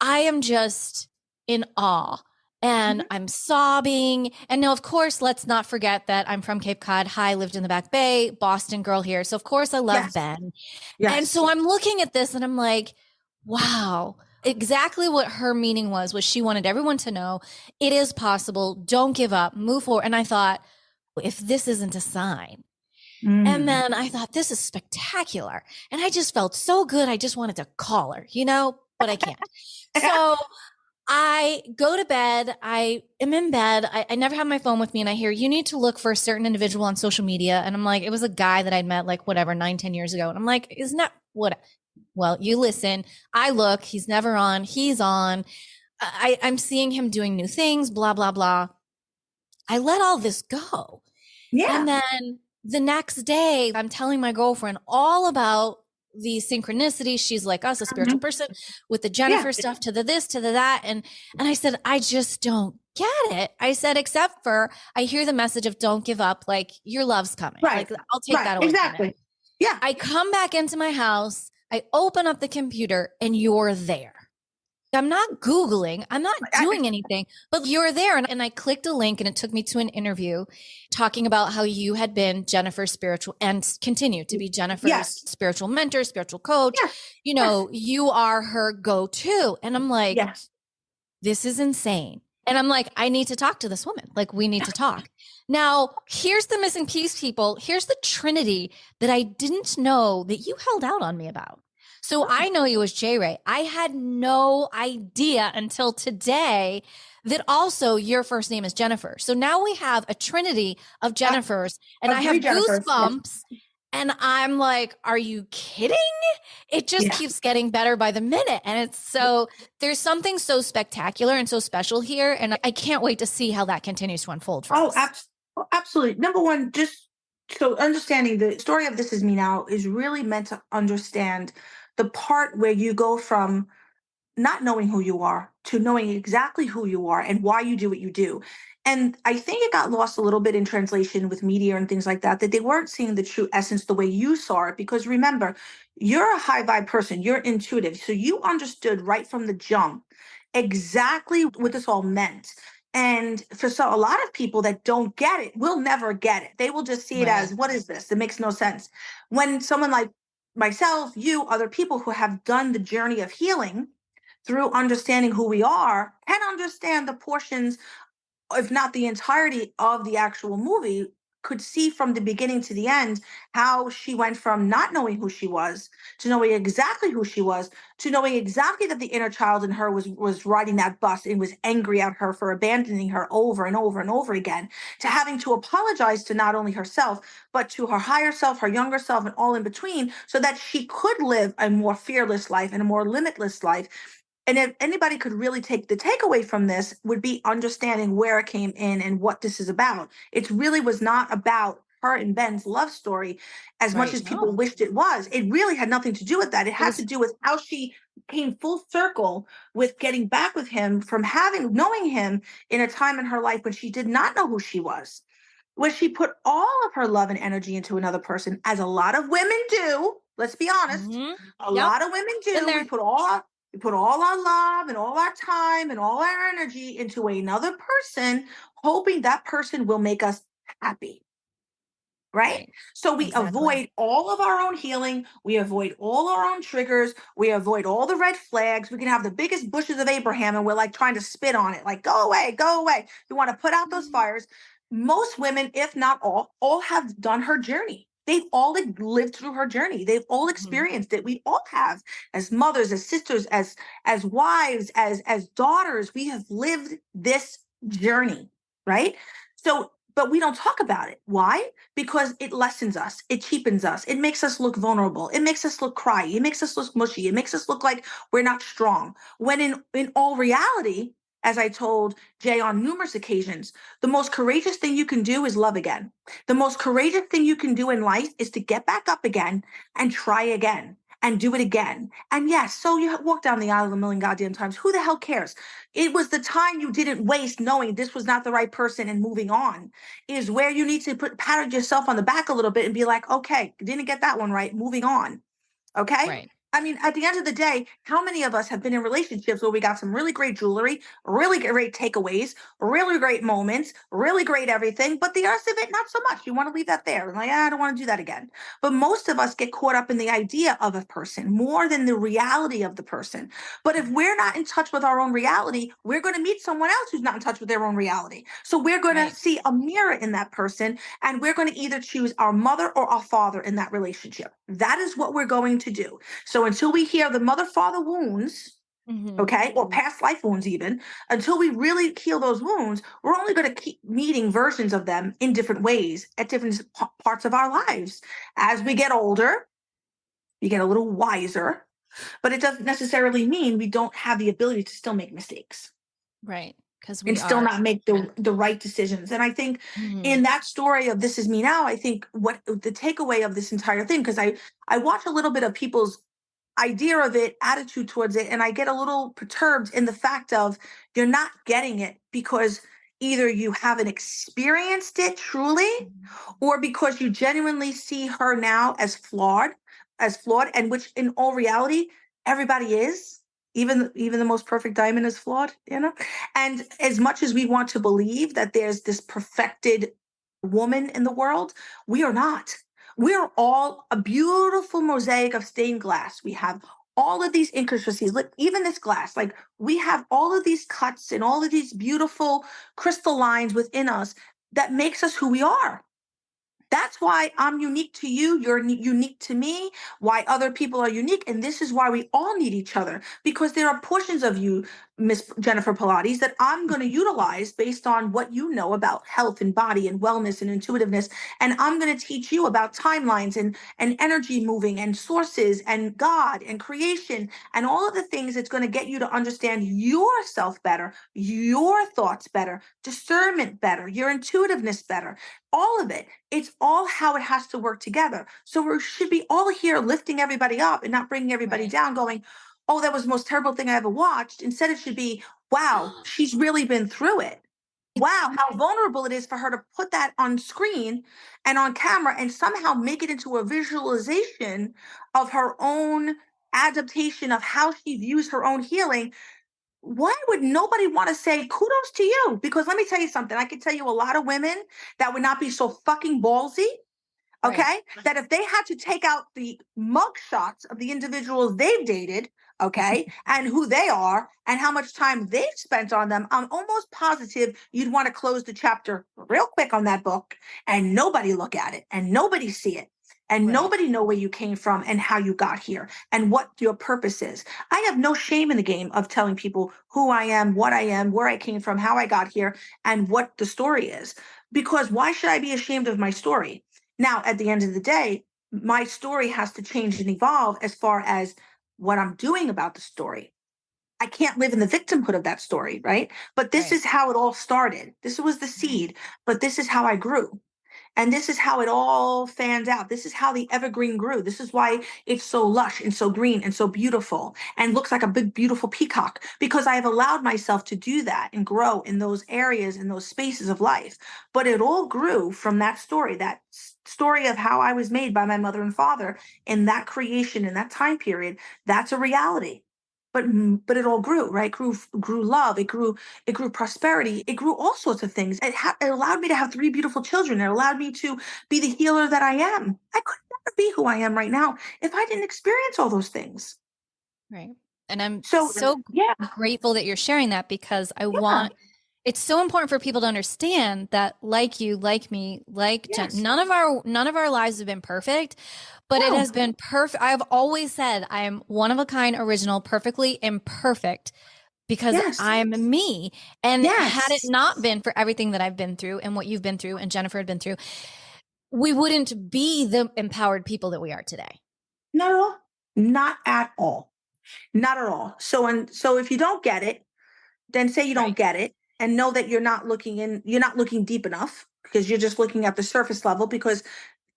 I am just in awe. And Mhm. I'm sobbing. And now, of course, let's not forget that I'm from Cape Cod. Hi, lived in the Back Bay, Boston girl here. So, of course, I love Yes. Ben. And Yes. so I'm looking at this and I'm like, wow, exactly what her meaning was she wanted everyone to know it is possible. Don't give up, move forward. And I thought, if this isn't a sign. And Mm. then I thought, this is spectacular. And I just felt so good. I just wanted to call her, but I can't. So I go to bed. I am in bed. I never have my phone with me. And I hear, you need to look for a certain individual on social media. And I'm like, it was a guy that I'd met like whatever, 9, 10 years ago. And I'm like, isn't that what? Well, you listen. I look, he's never on. He's on. I'm seeing him doing new things, blah, blah, blah. I let all this go. And Yeah. then the next day, I'm telling my girlfriend all about the synchronicity. She's like us, a spiritual Mhm. person, with the Yeah. Jennifer stuff, to the this, to the that. And I said, I just don't get it. I said, except for I hear the message of don't give up, like your love's coming. Right. Like I'll take Right. that away from it. Exactly. Yeah. I come back into my house, I open up the computer, and you're there. I'm not Googling, I'm not doing anything, but you're there. And I clicked a link and it took me to an interview talking about how you had been Jennifer's spiritual and continue to be Jennifer's Yes. spiritual mentor, spiritual coach. Yes. Yes. You are her go-to. And I'm like, Yes. this is insane. And I'm like, I need to talk to this woman. Like, we need to talk. Now, here's the missing piece, people. Here's the trinity that I didn't know that you held out on me about. So I know you as Jae Rae. I had no idea until today that also your first name is Jennifer. So now we have a trinity of Jennifers, and I have goosebumps. And I'm like, are you kidding? It just keeps getting better by the minute. And there's something so spectacular and so special here. And I can't wait to see how that continues to unfold for us. Absolutely. Number one, just so understanding the story of This Is Me Now is really meant to understand the part where you go from not knowing who you are to knowing exactly who you are and why you do what you do. And I think it got lost a little bit in translation with media and things like that they weren't seeing the true essence the way you saw it. Because remember, you're a high vibe person, you're intuitive. So you understood right from the jump exactly what this all meant. And for a lot of people that don't get it, will never get it. They will just see it as, what is this? It makes no sense. When someone like myself, you, other people who have done the journey of healing through understanding who we are can understand the portions, if not the entirety of the actual movie, could see from the beginning to the end how she went from not knowing who she was to knowing exactly who she was, to knowing exactly that the inner child in her was riding that bus and was angry at her for abandoning her over and over and over again, to having to apologize to not only herself but to her higher self, her younger self, and all in between, so that she could live a more fearless life and a more limitless life. And if anybody could really take the takeaway from this, would be understanding where it came in and what this is about. It really was not about her and Ben's love story as much Right. as people No. wished it was. It really had nothing to do with that. It It had to was do with how she came full circle with getting back with him from having knowing him in a time in her life when she did not know who she was, when she put all of her love and energy into another person, as a lot of women do. Let's be honest. mhm. A Yep. lot of women Been do. there. We put all our love and all our time and all our energy into another person, hoping that person will make us happy, right? Right. So we Exactly. avoid all of our own healing. We avoid all our own triggers. We avoid all the red flags. We can have the biggest bushes of Abraham and we're like trying to spit on it, like, go away, go away. We want to put out those Mhm. fires. Most women, if not all have done her journey. They've all lived through her journey. They've all Mhm. experienced it. We all have, as mothers, as sisters, as wives, as daughters. We have lived this journey, right? So, but we don't talk about it. Why? Because it lessens us, it cheapens us, it makes us look vulnerable, it makes us look cry, it makes us look mushy, it makes us look like we're not strong. When in all reality, as I told Jay on numerous occasions, the most courageous thing you can do is love again. The most courageous thing you can do in life is to get back up again and try again and do it again. And yes, so you walk down the aisle a million goddamn times. Who the hell cares? It was the time you didn't waste knowing this was not the right person and moving on is where you need to pat yourself on the back a little bit and be like, okay, didn't get that one right, moving on. Okay. Right. I mean, at the end of the day, how many of us have been in relationships where we got some really great jewelry, really great takeaways, really great moments, really great everything, but the rest of it, not so much. You want to leave that there. Like, I don't want to do that again. But most of us get caught up in the idea of a person more than the reality of the person. But if we're not in touch with our own reality, we're going to meet someone else who's not in touch with their own reality. So we're going to Right. see a mirror in that person, and we're going to either choose our mother or our father in that relationship. That is what we're going to do. So until we heal the mother father wounds, Mhm. okay, or past life wounds, even, until we really heal those wounds, we're only going to keep meeting versions of them in different ways at different parts of our lives. As we get older, we get a little wiser, but it doesn't necessarily mean we don't have the ability to still make mistakes Right. Because and we still are. not make the right decisions. And I think Mhm. in that story of This Is Me Now, I think what the takeaway of this entire thing, because I watch a little bit of people's idea of it, attitude towards it, and I get a little perturbed in the fact of you're not getting it because either you haven't experienced it truly Mhm. or because you genuinely see her now as flawed, and which in all reality everybody is. Even the most perfect diamond is flawed, you know. And as much as we want to believe that there's this perfected woman in the world, we are not. We're all a beautiful mosaic of stained glass. We have all of these intricacies. Look, even this glass, like we have all of these cuts and all of these beautiful crystal lines within us that makes us who we are. That's why I'm unique to you. You're unique to me. Why other people are unique. And this is why we all need each other, because there are portions of you, Miss Jennifer Pilates, that I'm going to utilize based on what you know about health and body and wellness and intuitiveness. And I'm going to teach you about timelines and energy moving and sources and God and creation and all of the things that's going to get you to understand yourself better, your thoughts better, discernment better, your intuitiveness better, all of it. It's all how it has to work together. So we should be all here lifting everybody up and not bringing everybody Right. down, going, oh, that was the most terrible thing I ever watched. Instead, it should be, wow, she's really been through it. Wow, how vulnerable it is for her to put that on screen and on camera and somehow make it into a visualization of her own adaptation of how she views her own healing. Why would nobody want to say kudos to you? Because let me tell you something. I can tell you a lot of women that would not be so fucking ballsy Right. Okay. That if they had to take out the mug shots of the individuals they've dated, okay, and who they are and how much time they've spent on them, I'm almost positive you'd want to close the chapter real quick on that book and nobody look at it and nobody see it. And Right. nobody know where you came from and how you got here and what your purpose is. I have no shame in the game of telling people who I am, what I am, where I came from, how I got here, and what the story is. Because why should I be ashamed of my story? Now, at the end of the day, my story has to change and evolve as far as what I'm doing about the story. I can't live in the victimhood of that story, right? But this Right. is how it all started. This was the seed, but this is how I grew. And this is how it all fans out. This is how the evergreen grew. This is why it's so lush and so green and so beautiful and looks like a big, beautiful peacock, because I have allowed myself to do that and grow in those areas, in those spaces of life. But it all grew from that story of how I was made by my mother and father in that creation, in that time period. That's a reality. But it all grew, right? Grew love. It grew prosperity. It grew all sorts of things. It allowed me to have three beautiful children. It allowed me to be the healer that I am. I could never be who I am right now if I didn't experience all those things. Right. And I'm So so yeah, grateful that you're sharing that because yeah, it's so important for people to understand that like you, like me, like Jen, yes, none of our lives have been perfect, but it no, has been perfect. I've always said I am one of a kind, original, perfectly imperfect because yes, I'm me. And had it yes, not been for everything that I've been through and what you've been through and Jennifer had been through, we wouldn't be the empowered people that we are today. not at all, not at all, not at all. So if you don't get it, then say you don't Right. get it and know that you're not looking deep enough because you're just looking at the surface level. Because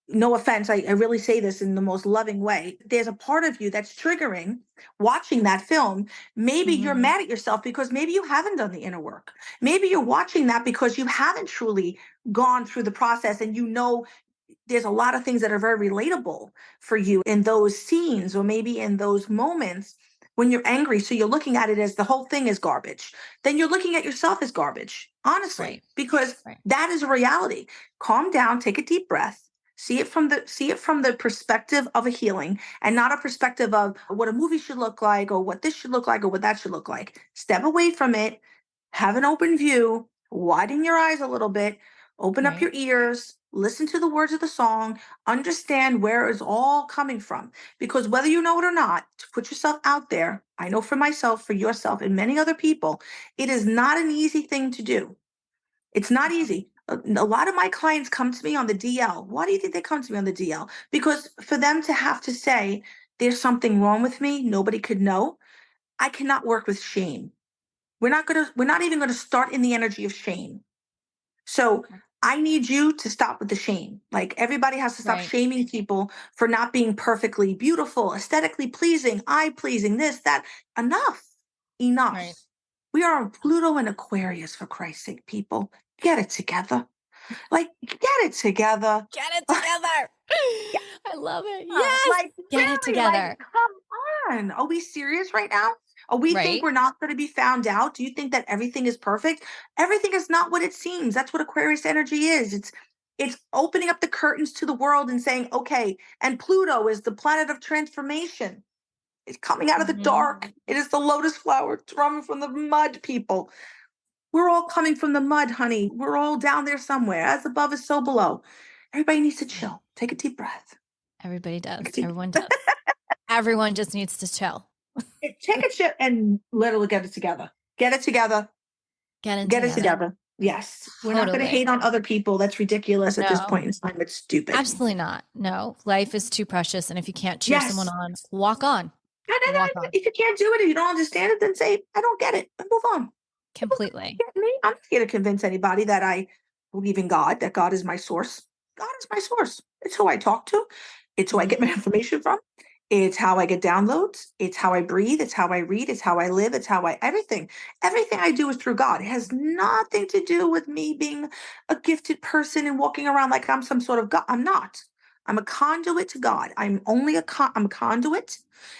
no offense, I really say this in the most loving way. There's a part of you that's triggering watching that film. Maybe you're Mm-hmm. mad at yourself because maybe you haven't done the inner work. Maybe you're watching that because you haven't truly gone through the process and you know there's a lot of things that are very relatable for you in those scenes or maybe in those moments when you're angry. So you're looking at it as the whole thing is garbage. Then you're looking at yourself as garbage, honestly, Right. because Right. that is a reality. Calm down, take a deep breath. See it from the perspective of a healing and not a perspective of what a movie should look like or what this should look like or what that should look like. Step away from it, have an open view, widen your eyes a little bit, open up Right. your ears, listen to the words of the song, understand where it's all coming from. Because whether you know it or not, to put yourself out there, I know for myself, for yourself, and many other people, it is not an easy thing to do. It's not easy. A lot of my clients come to me on the DL. Why do you think they come to me on the DL? Because for them to have to say, there's something wrong with me, nobody could know, I cannot work with shame. We're not even gonna start in the energy of shame. So I need you to stop with the shame. Like everybody has to stop Right. shaming people for not being perfectly beautiful, aesthetically pleasing, eye pleasing, this, that. Enough. Right. Enough. We are on Pluto and Aquarius, for Christ's sake, people. Get it together. Like, get it together. Get it together. I love it. Yes. Like, Get it really, like, together. come on. Are we serious right now? Are we think Right. we're not going to be found out? Do you think that everything is perfect? Everything is not what it seems. That's what Aquarius energy is. It's opening up the curtains to the world and saying, okay, and Pluto is the planet of transformation. It's coming out of the Hmm. dark. It is the lotus flower drumming from the mud, people. We're all coming from the mud, honey. We're all down there somewhere. As above is so below. Everybody needs to chill. Take a deep breath. Everybody Take a does. deep Everyone does. Everyone just needs to chill. Take a chip and literally get it together. Get it together. Get it Get it together. together. Yes. We're not going to Totally. hate on other people. That's ridiculous at this No, point in time. It's stupid. absolutely not. No, life is too precious. And if you can't cheer someone Yes. on, walk on. Walk on If you can't do it, if you don't understand it, then say, I don't get it, and move on. People completely. don't get me. I'm not here to convince anybody that I believe in God, that God is my source. God is my source. It's who I talk to. It's who I get my Hmm. information from. It's how I get downloads. It's how I breathe. It's how I read. It's how I live. It's how I everything. Everything I do is through God. It has nothing to do with me being a gifted person and walking around like I'm some sort of God. I'm not. I'm a conduit to God. I'm a conduit,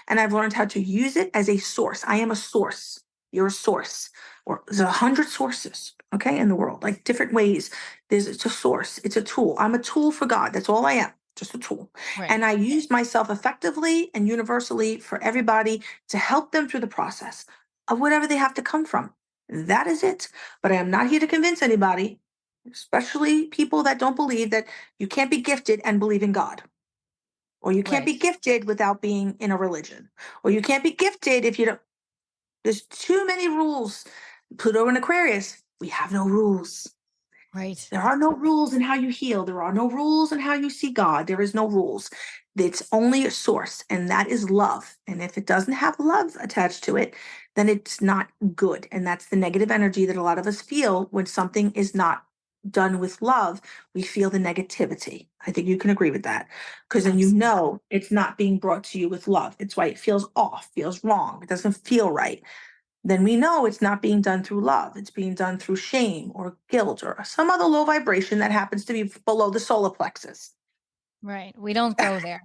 and I've learned how to use it as a source. I am a source. You're a source. Or there's 100 sources, okay, in the world, like different ways. It's a source. It's a tool. I'm a tool for God. That's all I am. just a tool. Right. And I use myself effectively and universally for everybody to help them through the process of whatever they have to come from. That is it. But I am not here to convince anybody, especially people that don't believe that you can't be gifted and believe in God. Or you can't Right. be gifted without being in a religion. Or you can't be gifted if you don't. There's too many rules. Pluto and Aquarius, we have no rules. Right. There are no rules in how you heal. There are no rules in how you see God. There is no rules. It's only a source, and that is love. And if it doesn't have love attached to it, then it's not good. And that's the negative energy that a lot of us feel when something is not done with love. We feel the negativity. I think you can agree with that. Because then you Absolutely. know it's not being brought to you with love. It's why it feels off, feels wrong. It doesn't feel right. Then we know it's not being done through love. It's being done through shame or guilt or some other low vibration that happens to be below the solar plexus. Right. We don't go there.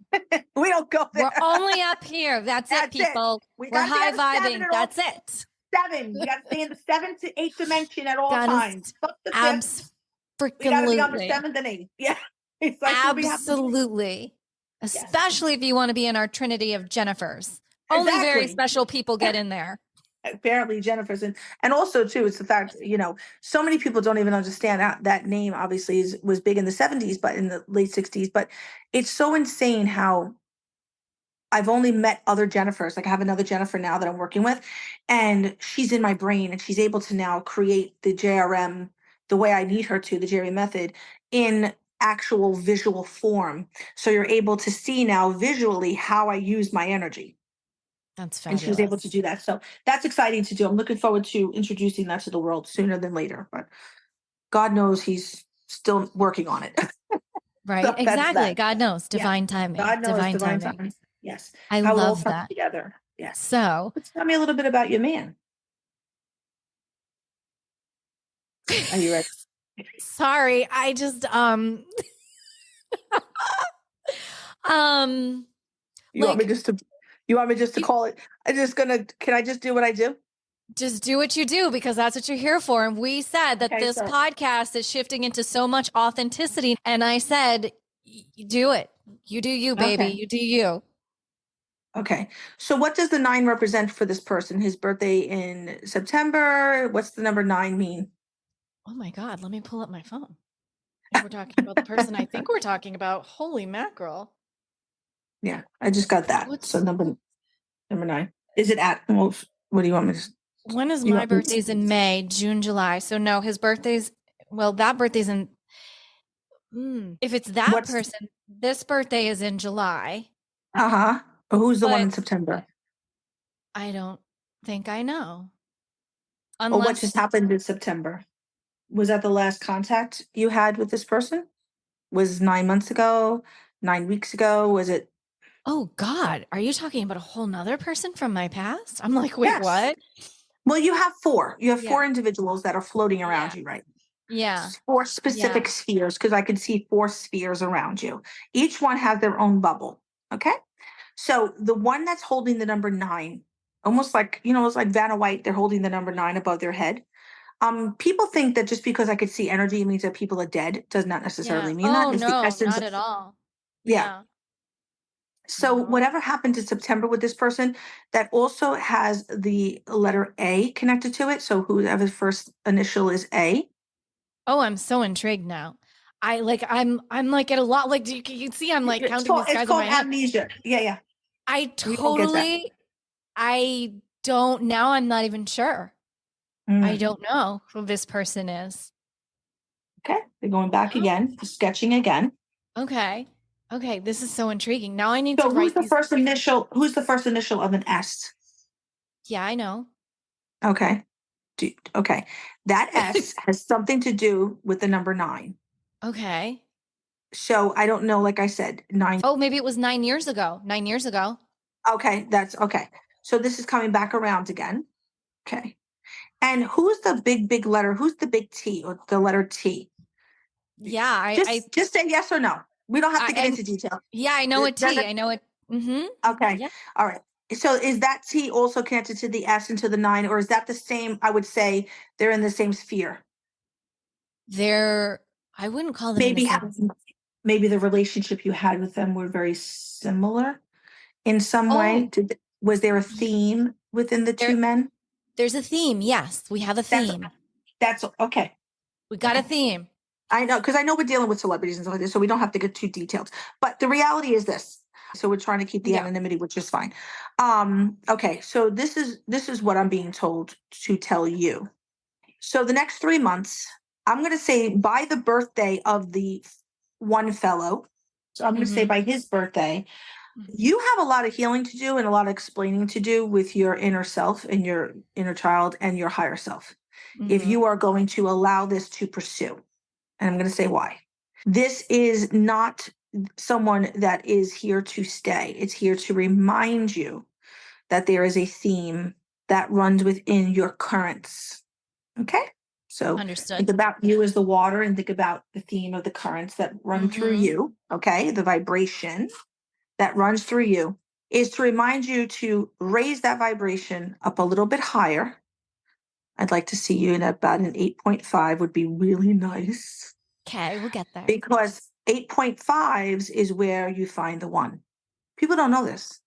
We don't go We're there. only up here. That's it, That's it. people. We We're got to stay high at a seven vibing. at all. That's it. Seven. We got to stay in the 7 to 8 dimension at all Gotta times. Fuck the fifth. abs We got to be on the freaking seventh and eighth. Yeah. It's like what we have to do. absolutely. Yes. Especially if you want to be in our trinity of Jennifers. Only very Exactly. special people get in there. Apparently Jennifer's and also too it's the fact so many people don't even understand that name obviously was big in the 70s but in the late 60s, but it's so insane how I've only met other Jennifers. Like I have another Jennifer now that I'm working with, and she's in my brain and she's able to now create the JRM the way I need her to, the JRM method, in actual visual form. So you're able to see now visually how I use my energy. That's And she was able to fabulous. do that. So that's exciting to do. I'm looking forward to introducing that to the world sooner than later. But God knows he's still working on it. Right. So that's Exactly. that. God knows. Yeah. Divine timing. God knows Divine divine timing. time. Yes. I How it all love comes that. together. Yes. So, Let's tell me a little bit about your man. Are you ready? sorry. I just um You want me like just to you want me just to you call it? Can I just do what I do? just do what you do because that's what you're here for. And we said that Okay, this so podcast is shifting into so much authenticity. And I said, do it. You do you, baby. okay. You do you. Okay. So what does the 9 represent for this person? His birthday in September. What's the number 9 mean? Oh my God. Let me pull up my phone. If we're talking about the person I think we're talking about, holy mackerel. Yeah, I just got that. So What's number 9. Is it at most? What do you want me to? when is You my want me birthday's in May, June, July. So no, his birthday's that birthday's in if it's that what's person, this birthday is in July, uh-huh. Who's the one but in September? I don't think I know. Or what just Unless, happened in September? Was that the last contact you had with this person? Was 9 months ago, 9 weeks ago? Was it? oh God, are you talking about a whole nother person from my past? I'm like, wait, Yes. what? Well, you have 4. You have Yeah. 4 individuals that are floating around Yeah. you, right? Yeah. 4 Yeah. specific spheres, because I can see 4 spheres around you. Each one has their own bubble. Okay. So the one that's holding the number 9, almost like, it's like Vanna White, they're holding the number 9 above their head. People think that just because I could see energy means that people are dead. Does not Yeah. necessarily mean that. Oh It's the no, essence not of, at all. yeah. Yeah. So Not at all. whatever happened in September with this person, that also has the letter A connected to it. So whoever's first initial is A. Oh, I'm so intrigued now. I'm like at a lot. Like you can see, I'm like counting these It's guys in called my head. amnesia. Yeah, yeah. I We all get that. totally, I don't now. I'm not even sure. I Mm. don't know who this person is. Okay, we're going back Oh, again, sketching again. okay. Okay. This is so intriguing. Now I need to So write these. who's the first initial of an S? Yeah, I know. Okay. Okay. That S has something to do with the number 9. Okay. So I don't know, like I said, 9. Oh, maybe it was 9 years ago. 9 years ago. Okay, that's okay. So this is coming back around again. Okay. And who's the big letter? Who's the big T or the letter T? Yeah, Just say yes or no. We don't have to get I into detail. yeah, I know a Does T. it? I know it. Mm-hmm. Okay. Yeah. All right. So is that T also connected to the S and to the 9, or is that the same? I would say they're in the same sphere. They're, I wouldn't call them in the Maybe same. have maybe the relationship you had with them were very similar in some way? Oh, Was there a y- theme within the two there, men? there's a theme. Yes, we have a That's theme. that's okay. We got a Okay. theme. I know, because I know we're dealing with celebrities and stuff like this, so we don't have to get too detailed. But the reality is this. So we're trying to keep the Yeah. anonymity, which is fine. Okay, so this is what I'm being told to tell you. So the next 3 months, I'm gonna say by the birthday of the one fellow, so I'm gonna say Mm-hmm. by his birthday, you have a lot of healing to do and a lot of explaining to do with your inner self and your inner child and your higher self. If Mm-hmm. you are going to allow this to pursue. And I'm going to say why. This is not someone that is here to stay. It's here to remind you that there is a theme that runs within your currents. Okay? So think Understood. about you as the water and think about the theme of the currents that run through Mm-hmm. you. Okay? The vibration that runs through you is to remind you to raise that vibration up a little bit higher. I'd like to see you in about an 8.5 would be really nice. Okay, we'll get there. Because 8.5s is where you find the one. People don't know this.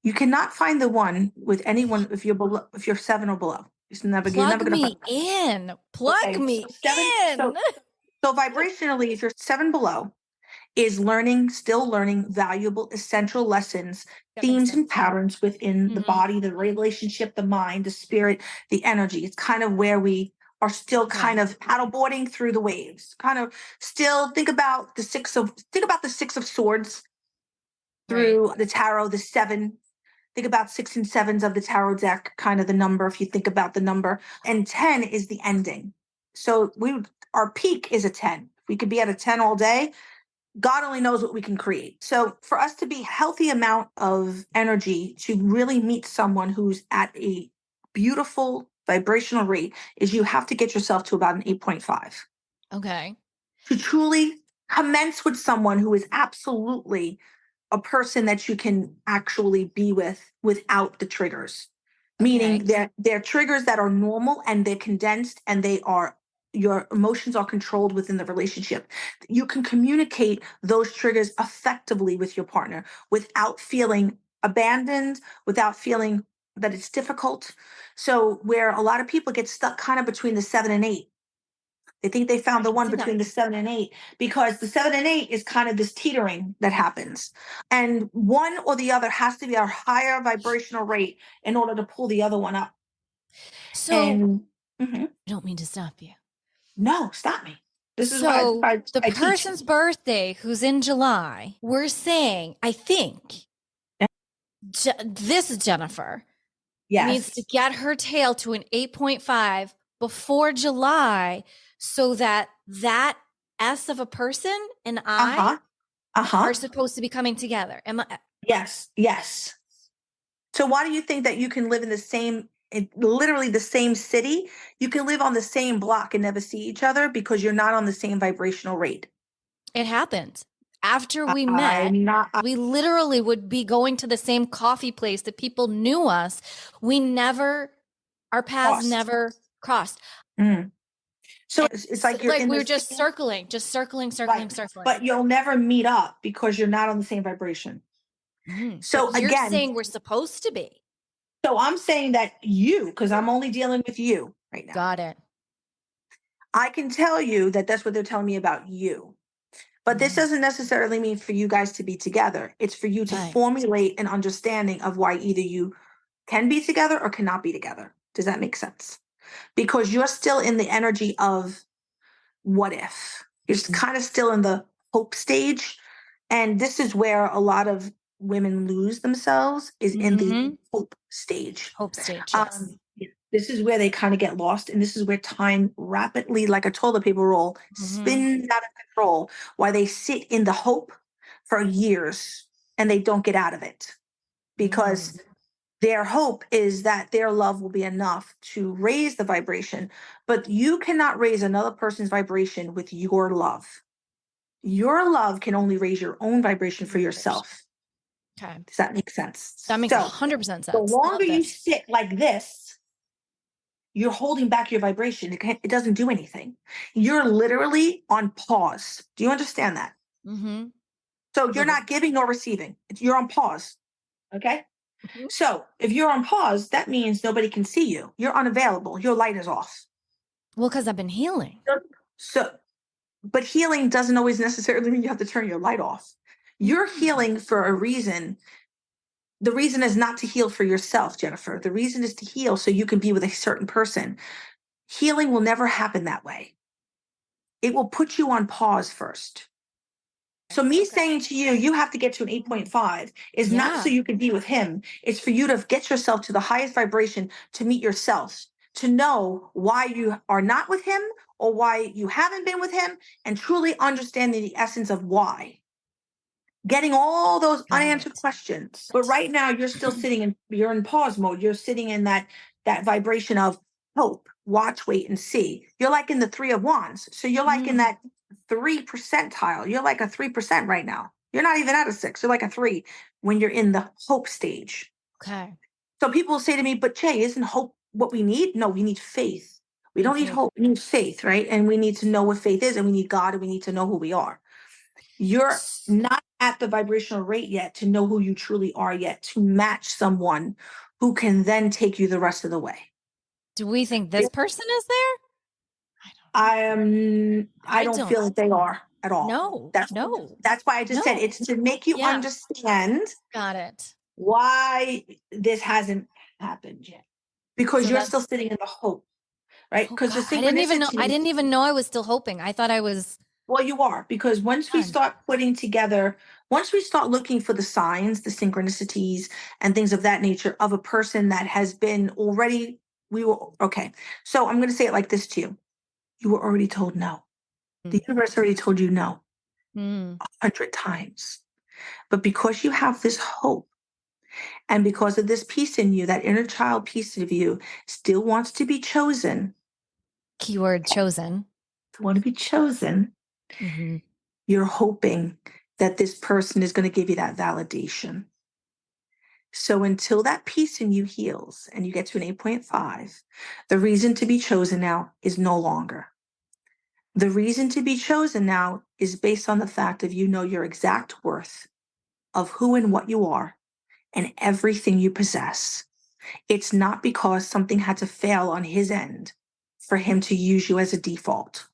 You cannot find the one with anyone if you're below, if you're 7 or below. You're Plug never going to find me that. in. Plug Okay, so me 7. in. So vibrationally, if you're 7 below, is learning, still learning valuable, essential lessons, That makes themes, sense. and patterns within the Mm-hmm. body, the relationship, the mind, the spirit, the energy. It's kind of where we are still Okay. kind of paddleboarding through the waves. Kind of still think about the 6 of swords Right. through the tarot, the 7. Think about 6 and 7s of the tarot deck, kind of the number, if you think about the number. And 10 is the ending. So our peak is a 10. We could be at a 10 all day. God only knows what we can create. So for us to be healthy amount of energy to really meet someone who's at a beautiful vibrational rate is you have to get yourself to about an 8.5 Okay. to truly commence with someone who is absolutely a person that you can actually be with without the triggers. Meaning Okay. they're triggers that are normal and they're condensed and they are your emotions are controlled within the relationship. You can communicate those triggers effectively with your partner without feeling abandoned, without feeling that it's difficult. So where a lot of people get stuck kind of between the 7 and 8, they think they found I the can one see that. between the 7 and 8 because the 7 and 8 is kind of this teetering that happens. And one or the other has to be a higher vibrational rate in order to pull the other one up. So And mhm. I don't mean to stop you. No, stop me. This is why So the I teach. person's birthday who's in July, we're saying, I think this is Jennifer needs to Yes. get her tail to an 8.5 before July so that that S of a person and Uh I huh. Uh huh. are supposed to be coming together. Am I? Yes. Yes. So why do you think that you can live in literally the same city? You can live on the same block and never see each other because you're not on the same vibrational rate. It happened. After we met, I'm not. we literally would be going to the same coffee place that people knew us. We never, our paths Lost. never crossed. Mm. So And it's so, like you're like in we the were just same, circling, right, circling. but you'll never meet up because you're not on the same vibration. But So you're again, saying we're supposed to be. so I'm saying that because I'm only dealing with you right now, Got it. I can tell you that that's what they're telling me about you. But this Mm, doesn't necessarily mean for you guys to be together. It's for you to right. formulate an understanding of why either you can be together or cannot be together. Does that make sense? Because you're still in the energy of what if. You're kind of still in the hope stage. And this is where a lot of women lose themselves is in the Mm-hmm. hope stage. Hope stage. Yes. This is where they kind of get lost. And this is where time rapidly, like a toilet paper roll, Mm-hmm. spins out of control, while they sit in the hope for years and they don't get out of it Mm. because their hope is that their love will be enough to raise the vibration, but you cannot raise another person's vibration with your love. Your love can only raise your own vibration for Vibration. yourself. Okay. Does that make That sense? makes So 100% the sense. longer Love you this. sit like this, you're holding back your vibration. It doesn't do anything. You're literally on pause. Do you understand that? Mm-hmm. So you're The not giving nor receiving. You're on pause. Okay. Mhm. So if you're on pause, that means nobody can see you. You're unavailable. Your light is off. Well, because I've been healing. So, but healing doesn't always necessarily mean you have to turn your light off. You're Mhm. healing for a reason. The reason is not to heal for yourself, Jennifer. The reason is to heal so you can be with a certain person. Healing will never happen that way. It will put you on pause first. So me Okay. saying to you, you have to get to an 8.5 is not so Yeah. you can be with him. It's for you to get yourself to the highest vibration to meet yourself, to know why you are not with him or why you haven't been with him, and truly understanding the essence of why. Getting all those Got unanswered it. questions. But right now you're still you're in pause mode. You're sitting in that vibration of hope, watch, wait, and see. You're like in the 3 of Wands. So you're like in Mm. that 3 percentile. You're like a 3% right now. You're not even at a 6. You're like a 3 when you're in the hope stage. Okay. So people will say to me, but Jay, isn't hope what we need? No, we need faith. We Need don't need faith. hope. We need faith, right? And we need to know what faith is, and we need God, and we need to know who we are. You're not at the vibrational rate yet to know who you truly are yet, to match someone who can then take you the rest of the way. Do we think this person is there? I I I don't don't. feel that they are at all. No. That's No. that's why I just said No. it's to make you Yeah. understand Got it. why this hasn't happened yet. Because So you're still that's. sitting in the hope, right? Oh Because the God. I didn't even know. I synchronicity. didn't even know I was still hoping. I thought I was Well, you are, because once we done. start putting together, once we start looking for the signs, the synchronicities, and things of that nature of a person that has been already, we were, okay. So I'm going to say it like this to you. You were already told no. The universe already told you no Mm. 100 times. But because you have this hope and because of this piece in you, that inner child piece of you still wants to be chosen, Keyword chosen. want to be chosen, Hmm. you're hoping that this person is going to give you that validation. So until that piece in you heals and you get to an 8.5, the reason to be chosen now is no longer. The reason to be chosen now is based on the fact of you know your exact worth of who and what you are and everything you possess. It's not because something had to fail on his end for him to use you as a default.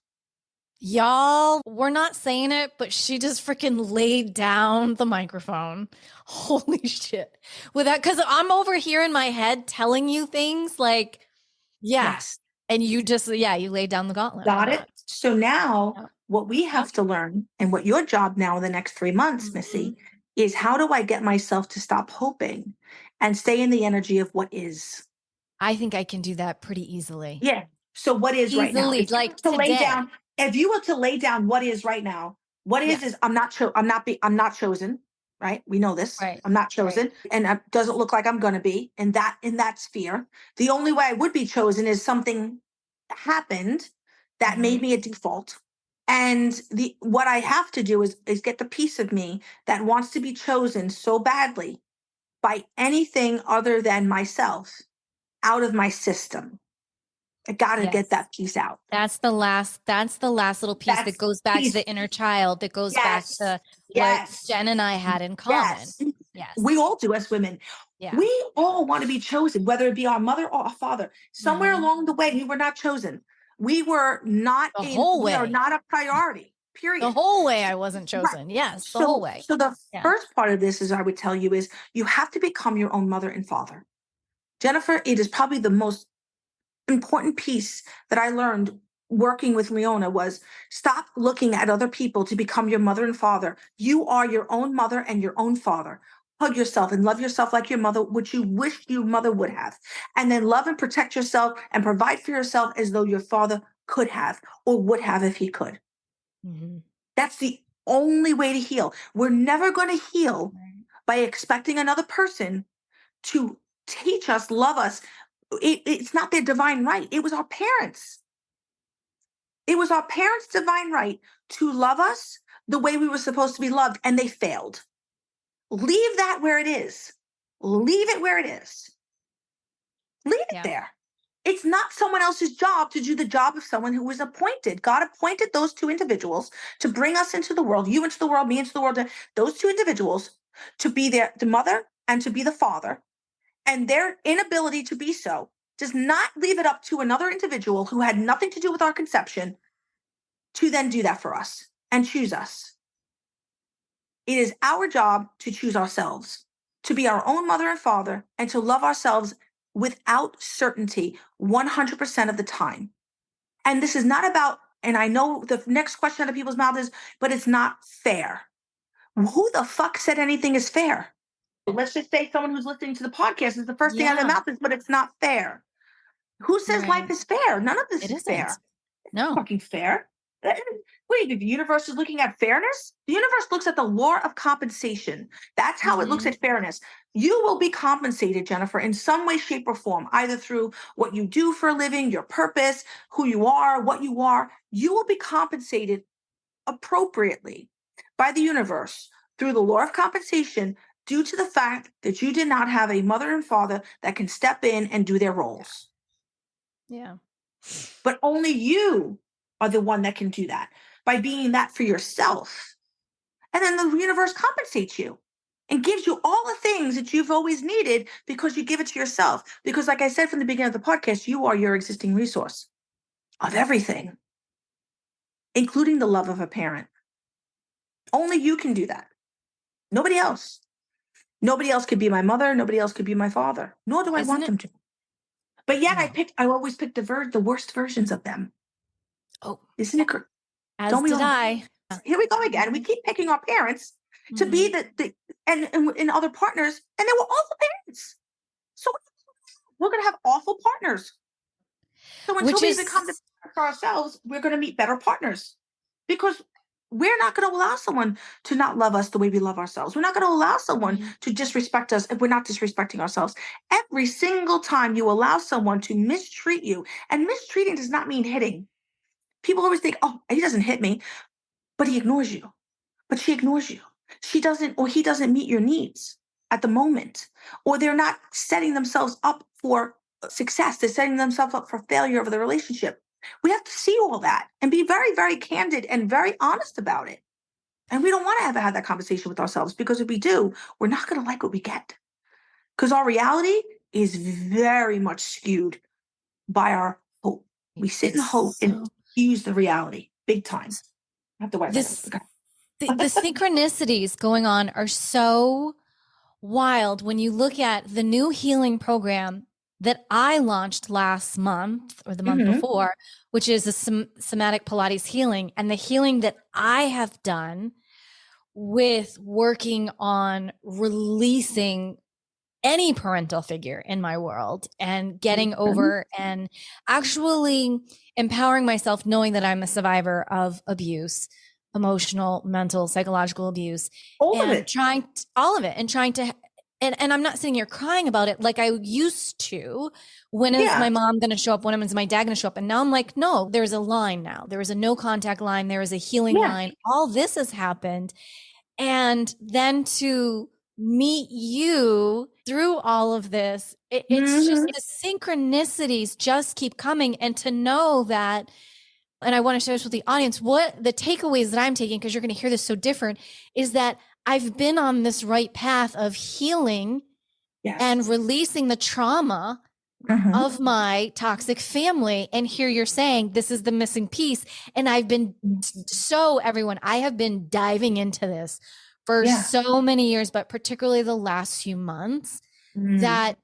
Y'all, we're not saying it, but she just freaking laid down the microphone. Holy shit. With that, because I'm over here in my head telling you things like, yeah. Yes. And you just, yeah, you laid down the gauntlet on Got it? that. So now Yep. what we Yep. have to learn and what your job now in the next 3 months, Mhm. Missy, is how do I get myself to stop hoping and stay in the energy of what is? I think I can do that pretty easily. Yeah. So what is right now? Easily, If you were like to lay today. down, if you were to lay down what is right now, what Yeah. is I'm not chosen, right? We know this. Right. I'm not Right. chosen and it doesn't look like I'm going to be in that sphere. The only way I would be chosen is something happened that Hmm. made me a default. And the what I have to do is get the piece of me that wants to be chosen so badly by anything other than myself out of my system. I got to get Yes. that piece out. That's the last little piece that That's goes back to piece. the inner child, that goes back Yes. to what Yes. Jen and I had in common. Yes. We Yes. all do as women. Yeah. We all want to be chosen, whether it be our mother or our father. Somewhere Hmm. along the way, we were not chosen. The whole We are way. not a priority, The period. whole way I wasn't Right. chosen. Yes, the whole So, way. so the Yeah. first part of this is I would tell you is you have to become your own mother and father. Jennifer, it is probably the most important piece that I learned working with Leona was stop looking at other people to become your mother and father. You are your own mother and your own father. Hug yourself and love yourself like your mother, which you wish your mother would have. And then love and protect yourself and provide for yourself as though your father could have or would have if he could. Hmm. That's the only way to heal. We're never going to heal Right. by expecting another person to teach us, love us. It's not their divine right. It was our parents. It was our parents' divine right to love us the way we were supposed to be loved, and they failed. Leave that where it is. Leave it where it is. Leave it Yeah. there. It's not someone else's job to do the job of someone who was appointed. God appointed those two individuals to bring us into the world, you into the world, me into the world, those two individuals to be the mother and to be the father. And their inability to be so does not leave it up to another individual who had nothing to do with our conception to then do that for us and choose us. It is our job to choose ourselves, to be our own mother and father, and to love ourselves without certainty 100% of the time. And this is not about, and I know the next question out of people's mouth is, but it's not fair. Who the fuck said anything is fair? Let's just say someone who's listening to the podcast is the first thing out of their mouth is, but it's not fair. Who says life is fair? None of this It is isn't. fair. No. It's fucking fair. Wait, the universe is looking at fairness? The universe looks at the law of compensation. That's how it looks at fairness. You will be compensated, Jennifer, in some way, shape, or form, either through what you do for a living, your purpose, who you are, what you are. You will be compensated appropriately by the universe through the law of compensation due to the fact that you did not have a mother and father that can step in and do their roles. Yeah. But only you are the one that can do that by being that for yourself. And then the universe compensates you and gives you all the things that you've always needed because you give it to yourself. Because, like I said from the beginning of the podcast, you are your existing resource of everything, including the love of a parent. Only you can do that. Nobody else. Nobody else could be my mother. Nobody else could be my father. Nor do I want them to. But yet I always pick the worst versions of them. Oh, isn't it? As did I. Here we go again. We keep picking our parents to be and other partners, and they were awful parents. So we're going to have awful partners. So until we become the parent for ourselves, we're going to meet better partners because we're not going to allow someone to not love us the way we love ourselves. We're not going to allow someone to disrespect us if we're not disrespecting ourselves. Every single time you allow someone to mistreat you, and mistreating does not mean hitting. People always think, oh, he doesn't hit me, but he ignores you. But she ignores you. She doesn't, or he doesn't meet your needs at the moment, or they're not setting themselves up for success. They're setting themselves up for failure of the relationship. We have to see all that and be very, very candid and very honest about it. And we don't want to ever have that conversation with ourselves because if we do, we're not going to like what we get. Because our reality is very much skewed by our hope. We sit in hope and use the reality big time. I have to wipe this. The synchronicities going on are so wild when you look at the new healing program that I launched last month or the month before, which is a somatic Pilates healing, and the healing that I have done with working on releasing any parental figure in my world and getting over and actually empowering myself, knowing that I'm a survivor of abuse, emotional, mental, psychological abuse, all of it, and I'm not sitting here crying about it like I used to. When is my mom going to show up? When is my dad going to show up? And now I'm like, no, there's a line now. There is a no contact line. There is a healing line. All this has happened. And then to meet you through all of this, it's just the synchronicities just keep coming. And to know that, and I want to share this with the audience, what the takeaways that I'm taking, because you're going to hear this so different, is that I've been on this right path of healing and releasing the trauma of my toxic family. And here you're saying this is the missing piece. And I've been I have been diving into this for so many years, but particularly the last few months, that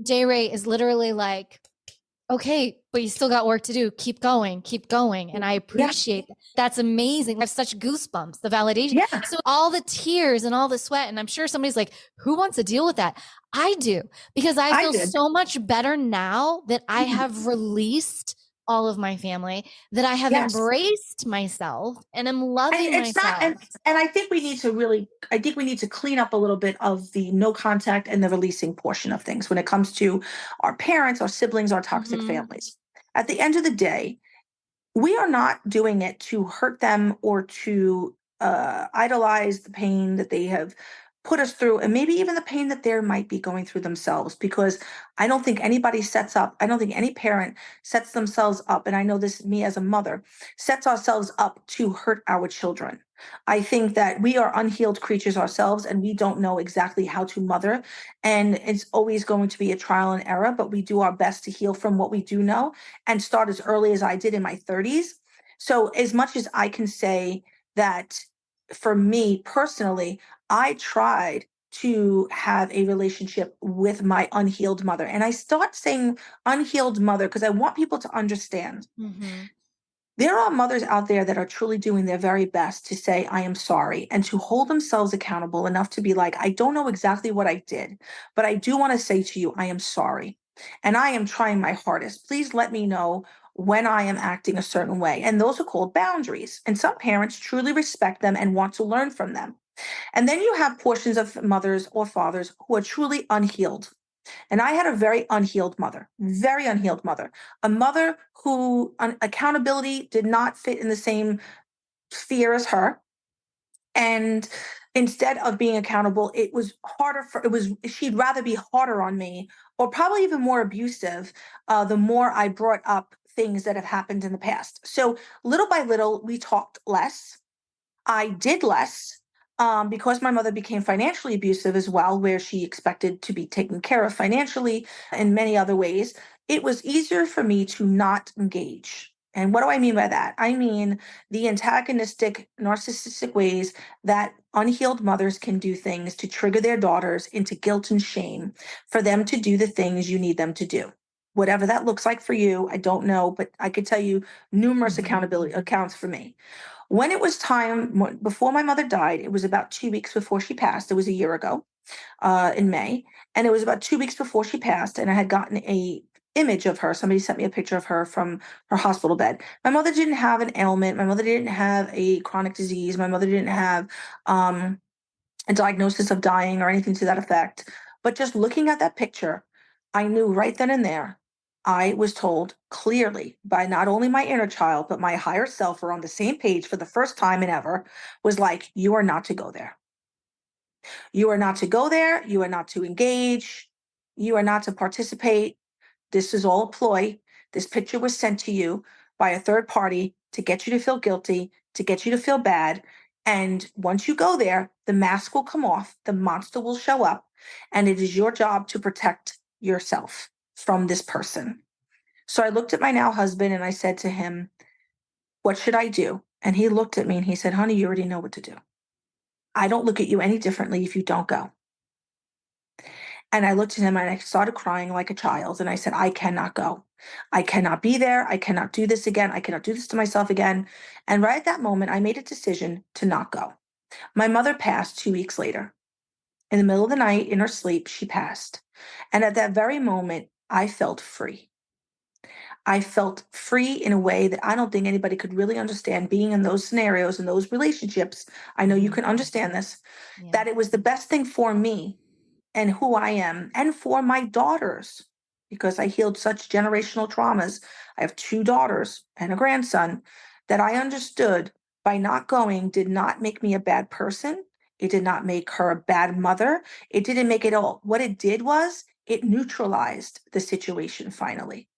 Jae Rae is literally like, okay, but you still got work to do. Keep going, keep going. And I appreciate that. That's amazing. I have such goosebumps, the validation. So all the tears and all the sweat, and I'm sure somebody's like, who wants to deal with that? I do, because I feel so much better now that I have released all of my family, that I have embraced myself and am loving myself. And I think we need to clean up a little bit of the no contact and the releasing portion of things when it comes to our parents, our siblings, our toxic families. At the end of the day, we are not doing it to hurt them or to idolize the pain that they have put us through, and maybe even the pain that they might be going through themselves, because I don't think any parent sets themselves up, and I know this, me as a mother, sets ourselves up to hurt our children. I think that we are unhealed creatures ourselves, and we don't know exactly how to mother. And it's always going to be a trial and error, but we do our best to heal from what we do know and start as early as I did in my 30s. So, as much as I can say that for me personally, I tried to have a relationship with my unhealed mother. And I start saying unhealed mother because I want people to understand Mm-hmm. there are mothers out there that are truly doing their very best to say, I am sorry, and to hold themselves accountable enough to be like, I don't know exactly what I did, but I do want to say to you, I am sorry. And I am trying my hardest. Please let me know when I am acting a certain way. And those are called boundaries. And some parents truly respect them and want to learn from them. And then you have portions of mothers or fathers who are truly unhealed. And I had a very unhealed mother, a mother who accountability did not fit in the same sphere as her. And instead of being accountable, she'd rather be harder on me or probably even more abusive the more I brought up things that have happened in the past. So little by little, we talked less. I did less because my mother became financially abusive as well, where she expected to be taken care of financially in many other ways. It was easier for me to not engage. And what do I mean by that? I mean the antagonistic, narcissistic ways that unhealed mothers can do things to trigger their daughters into guilt and shame for them to do the things you need them to do. Whatever that looks like for you, I don't know, but I could tell you numerous Mm-hmm. accountability accounts for me. When it was time, before my mother died, it was about 2 weeks before she passed. It was a year ago in May. And it was about 2 weeks before she passed. And I had gotten a image of her. Somebody sent me a picture of her from her hospital bed. My mother didn't have an ailment. My mother didn't have a chronic disease. My mother didn't have um, a diagnosis of dying or anything to that effect. But just looking at that picture, I knew right then and there, I was told clearly by not only my inner child, but my higher self were on the same page for the first time in ever, was like, you are not to go there. You are not to go there. You are not to engage. You are not to participate. This is all a ploy. This picture was sent to you by a third party to get you to feel guilty, to get you to feel bad. And once you go there, the mask will come off, the monster will show up, and it is your job to protect yourself from this person. So I looked at my now husband and I said to him, what should I do? And he looked at me and he said, honey, you already know what to do. I don't look at you any differently if you don't go. And I looked at him and I started crying like a child. And I said, I cannot go. I cannot be there. I cannot do this again. I cannot do this to myself again. And right at that moment, I made a decision to not go. My mother passed 2 weeks later. In the middle of the night, in her sleep, she passed. And at that very moment, I felt free. I felt free in a way that I don't think anybody could really understand being in those scenarios and those relationships. I know you Mm-hmm. can understand this, Yeah. that it was the best thing for me and who I am, and for my daughters, because I healed such generational traumas. I have two daughters and a grandson that I understood by not going did not make me a bad person. It did not make her a bad mother. It didn't make it all. What it did was it neutralized the situation finally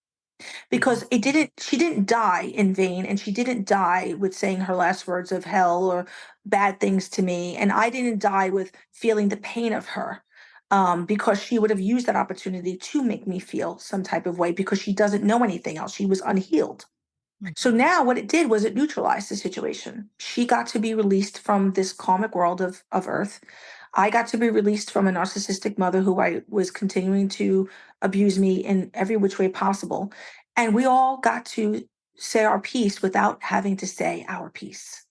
because she didn't die in vain, and she didn't die with saying her last words of hell or bad things to me, and I didn't die with feeling the pain of her, because she would have used that opportunity to make me feel some type of way because she doesn't know anything else. She was unhealed. So Mm-hmm. now what it did was it neutralized the situation. She got to be released from this karmic world of earth. I got to be released from a narcissistic mother who I was continuing to abuse me in every which way possible. And we all got to say our piece without having to say our piece.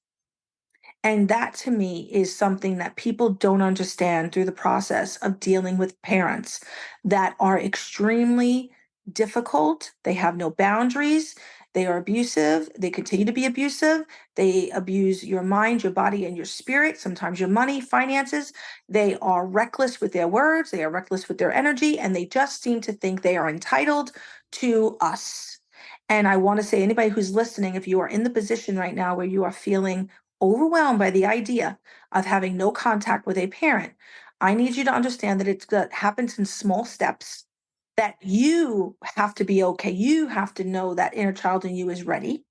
And that to me is something that people don't understand through the process of dealing with parents that are extremely difficult. They have no boundaries. They are abusive. They continue to be abusive. They abuse your mind, your body, and your spirit, sometimes your money, finances. They are reckless with their words. They are reckless with their energy. And they just seem to think they are entitled to us. And I want to say, anybody who's listening, if you are in the position right now where you are feeling overwhelmed by the idea of having no contact with a parent, I need you to understand that happens in small steps, that you have to be okay. You have to know that inner child in you is ready,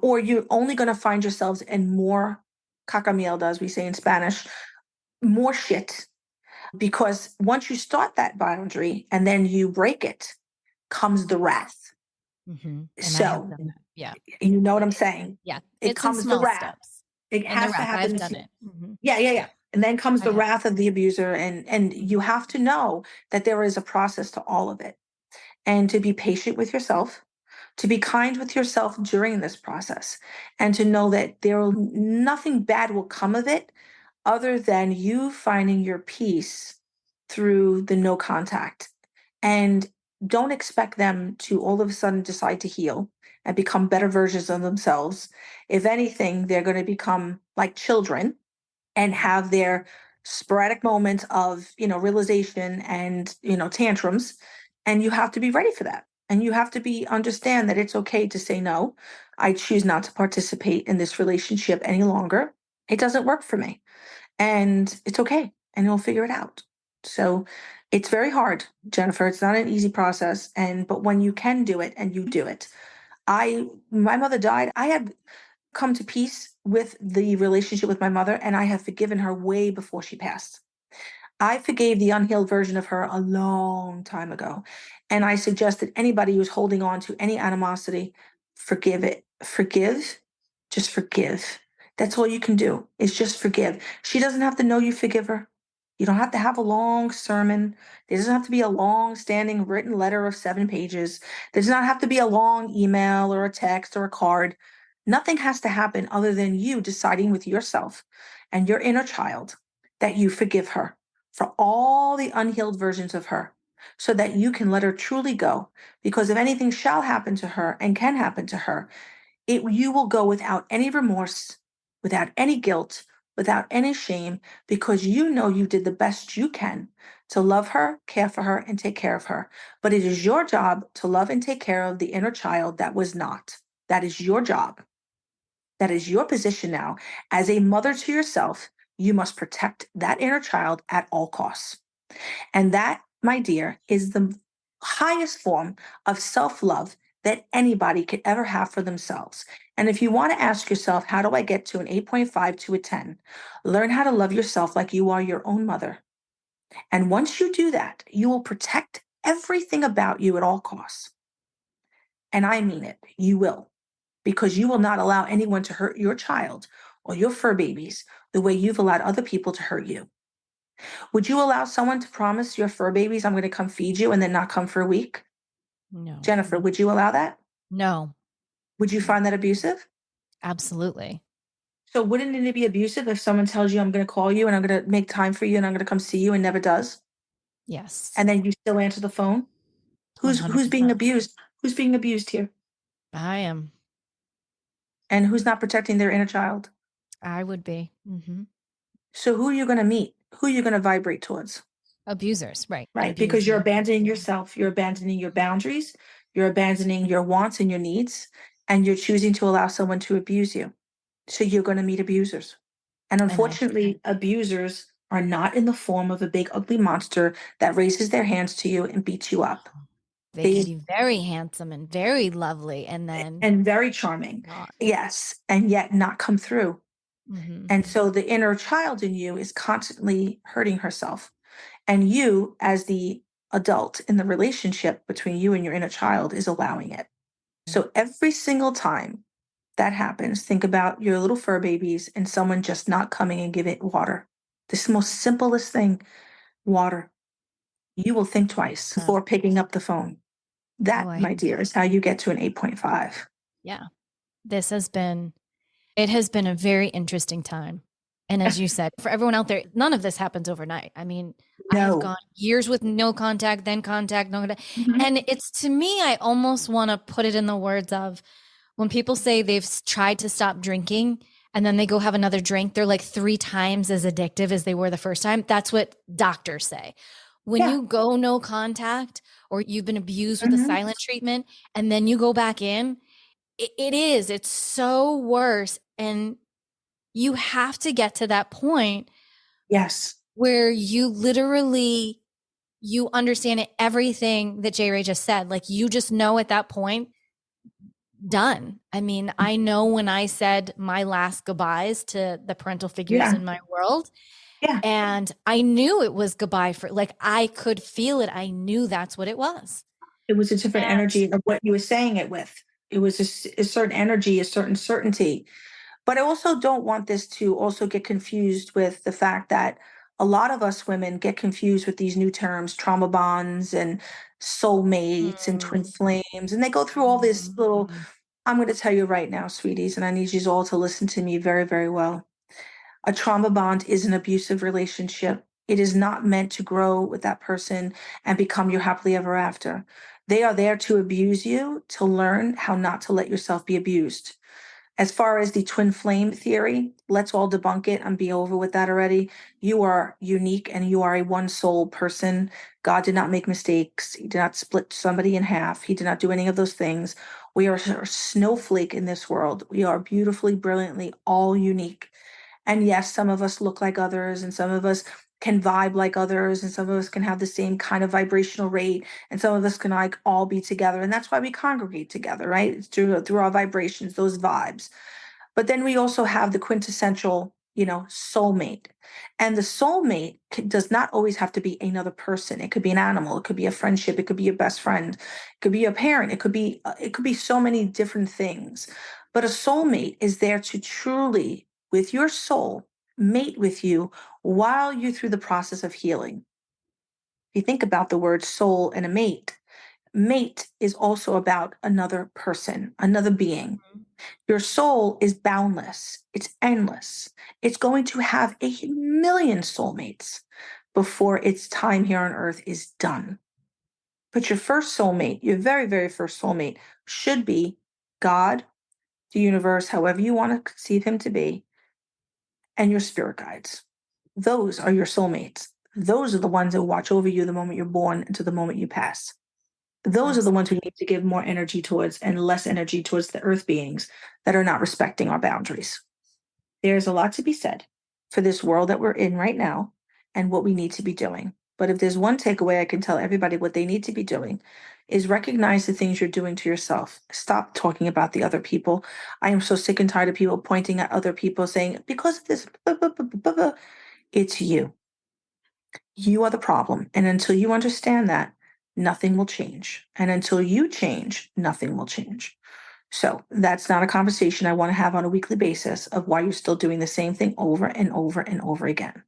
or you're only going to find yourselves in more cacamielda, as we say in Spanish, more shit. Because once you start that boundary and then you break it, comes the wrath. And I have So, done that. Yeah. you know what I'm saying? Yeah. It It's in comes the small wrath. steps. It And the has to wrath, I've happen. done it. Yeah, yeah, Yeah, yeah. And then comes I the have. wrath of the abuser. And you have to know that there is a process to all of it. And to be patient with yourself, to be kind with yourself during this process, and to know that nothing bad will come of it other than you finding your peace through the no contact. And don't expect them to all of a sudden decide to heal and become better versions of themselves. If anything, they're going to become like children and have their sporadic moments of, realization and, tantrums. And you have to be ready for that. And you have to understand that it's okay to say no. I choose not to participate in this relationship any longer. It doesn't work for me. And it's okay. And you'll figure it out. So it's very hard, Jennifer. It's not an easy process. But when you can do it and you do it, my mother died. I had come to peace with the relationship with my mother, and I have forgiven her way before she passed. I forgave the unhealed version of her a long time ago. And I suggest that anybody who's holding on to any animosity, forgive it. Forgive, just forgive. That's all you can do is just forgive. She doesn't have to know you forgive her. You don't have to have a long sermon. There doesn't have to be a long standing written letter of 7 pages. There does not have to be a long email or a text or a card. Nothing has to happen other than you deciding with yourself and your inner child that you forgive her for all the unhealed versions of her, so that you can let her truly go. Because if anything shall happen to her and can happen to her, you will go without any remorse, without any guilt, without any shame, because you know you did the best you can to love her, care for her, and take care of her. But it is your job to love and take care of the inner child that was not. That is your job. That is your position now. As a mother to yourself, you must protect that inner child at all costs. And that, my dear, is the highest form of self love that anybody could ever have for themselves. And if you want to ask yourself, how do I get to an 8.5 to a 10? Learn how to love yourself like you are your own mother. And once you do that, you will protect everything about you at all costs. And I mean it, you will, because you will not allow anyone to hurt your child or your fur babies the way you've allowed other people to hurt you. Would you allow someone to promise your fur babies, I'm going to come feed you and then not come for a week? No. Jennifer, would you allow that? No. Would you find that abusive? Absolutely. So wouldn't it be abusive if someone tells you, I'm going to call you and I'm going to make time for you and I'm going to come see you and never does? Yes. And then you still answer the phone? Who's being 100%. abused? Who's being abused here? I am. And who's not protecting their inner child? I would be. So who are you going to meet? Who are you going to vibrate towards? Abusers, right. Right? Because you're Abuser. abandoning yourself, you're abandoning your boundaries, you're abandoning your wants and your needs, and you're choosing to allow someone to abuse you. So you're going to meet abusers. And And I, unfortunately, abusers are not in the form of a big ugly monster that raises their hands to you and beats you up. they can They be very handsome and very lovely and then and very charming. not. Yes, and yet not come through. Mm-hmm. And so the inner child in you is constantly hurting herself. And you, as the adult in the relationship between you and your inner child, is allowing it. So every single time that happens, think about your little fur babies and someone just not coming and giving it water. This is the most simplest thing, water. You will think twice before picking up the phone. That, Boy, my dear, is how you get to an 8.5. yeah. This has been It has been a very interesting time. And as you said, for everyone out there, none of this happens overnight. I mean, I have No. gone years with no contact, then contact, no contact. Mhm. And it's to me, I almost want to put it in the words of when people say they've tried to stop drinking and then they go have another drink, they're like 3 times as addictive as they were the first time. That's what doctors say. When Yeah. you go no contact or you've been abused with a Mhm. silent treatment and then you go back in, it's so worse. And you have to get to that point Yes. where you literally you understand everything that Jae Rae just said. Like you just know at that point, done. I mean, I know when I said my last goodbyes to the parental figures Yeah. in my world, Yeah. and I knew it was goodbye for like I could feel it. I knew that's what it was. It was a different And energy of what you were saying it with. It was a certain energy, a certain certainty. But I also don't want this to also get confused with the fact that a lot of us women get confused with these new terms, trauma bonds and soulmates and twin mm, flames. And they go through all this little, mm, I'm going to tell you right now, sweeties, and I need you all to listen to me very, very well. A trauma bond is an abusive relationship. It is not meant to grow with that person and become your happily ever after. They are there to abuse you, to learn how not to let yourself be abused. As far as the twin flame theory, let's all debunk it and be over with that already. You are unique and you are a one soul person. God did not make mistakes. He did not split somebody in half. He did not do any of those things. We are a snowflake in this world. We are beautifully, brilliantly all unique. And yes, some of us look like others, and some of us can vibe like others, and some of us can have the same kind of vibrational rate, and some of us can like all be together. And that's why we congregate together, right? It's through our vibrations, those vibes. But then we also have the quintessential, soulmate. And the soulmate does not always have to be another person. It could be an animal, it could be a friendship, it could be a best friend, it could be a parent, it could be so many different things. But a soulmate is there to truly, with your soul, mate with you while you're through the process of healing. If you think about the word soul and a mate is also about another person, another being. Your soul is boundless, it's endless. It's going to have a million soulmates before its time here on earth is done. But your first soulmate, your very, very first soulmate, should be God, the universe, however you want to conceive him to be, and your spirit guides. Those are your soulmates. Those are the ones that watch over you the moment you're born until the moment you pass. Those are the ones we absolutely. need to give more energy towards and less energy towards the earth beings that are not respecting our boundaries. There's a lot to be said for this world that we're in right now and what we need to be doing. But if there's one takeaway I can tell everybody what they need to be doing is recognize the things you're doing to yourself. Stop talking about the other people. I am so sick and tired of people pointing at other people saying, because of this, blah, blah, blah, blah, blah. It's you. You are the problem. And until you understand that, nothing will change. And until you change, nothing will change. So that's not a conversation I want to have on a weekly basis of why you're still doing the same thing over and over and over again.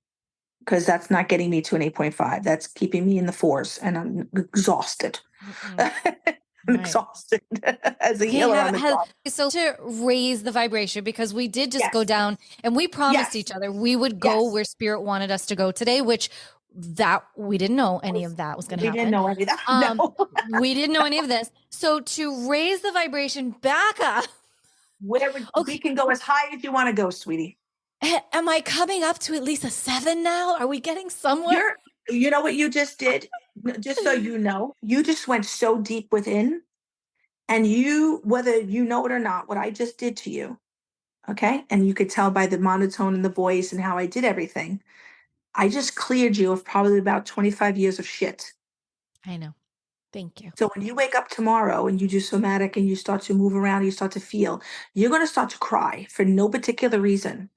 Because that's not getting me to an 8.5. That's keeping me in the fours and I'm exhausted. Mm-mm. I'm Right. exhausted. As a Okay, healer, I'm exhausted. so to raise the vibration, because we did just go Yes. down and we promised Yes. each other we would go Yes. where spirit wanted us to go today, which that we didn't know any of that was going to We didn't happen. know any of that. Um, No. we didn't know any of this. So to raise the vibration back up, We okay, can go as high as you want to go, sweetie. am I coming up to at least a 7 now? Are we getting somewhere? You know what you just did? Just so you know, you just went so deep within, and whether you know it or not, what I just did to you, okay? And you could tell by the monotone in the voice and how I did everything. I just cleared you of probably about 25 years of shit. I know. Thank you. So when you wake up tomorrow and you do somatic and you start to move around, you start to feel, you're going to start to cry for no particular reason.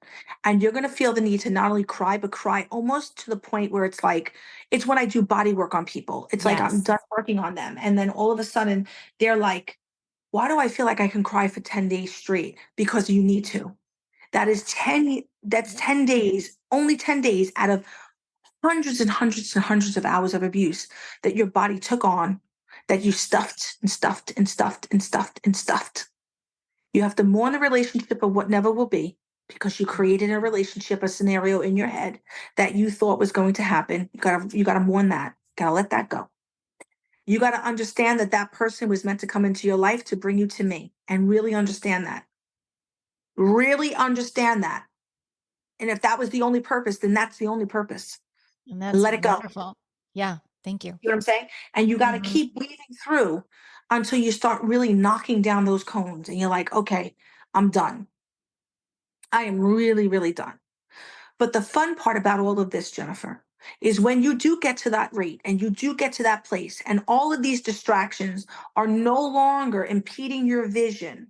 And you're going to feel the need to not only cry, but cry almost to the point where it's like, it's when I do body work on people. It's like I'm Yes. done working on them. And then all of a sudden they're like, why do I feel like I can cry for 10 days straight? Because you need to. That's Yep. 10 days, only 10 days out of hundreds and hundreds and hundreds of hours of abuse that your body took on, that you stuffed and stuffed and stuffed and stuffed and stuffed. You have to mourn the relationship of what never will be because you created a relationship, a scenario in your head that you thought was going to happen. You gotta mourn that. Gotta let that go. You gotta understand that that person was meant to come into your life to bring you to me, and really understand that. Really understand that. And if that was the only purpose, then that's the only purpose. And And that's let it go. wonderful. Yeah. Thank you. You know what I'm saying? And you got to Mhm. keep weaving through until you start really knocking down those cones and you're like, okay, I'm done. I am really, really done. But the fun part about all of this, Jennifer, is when you do get to that rate and you do get to that place and all of these distractions are no longer impeding your vision,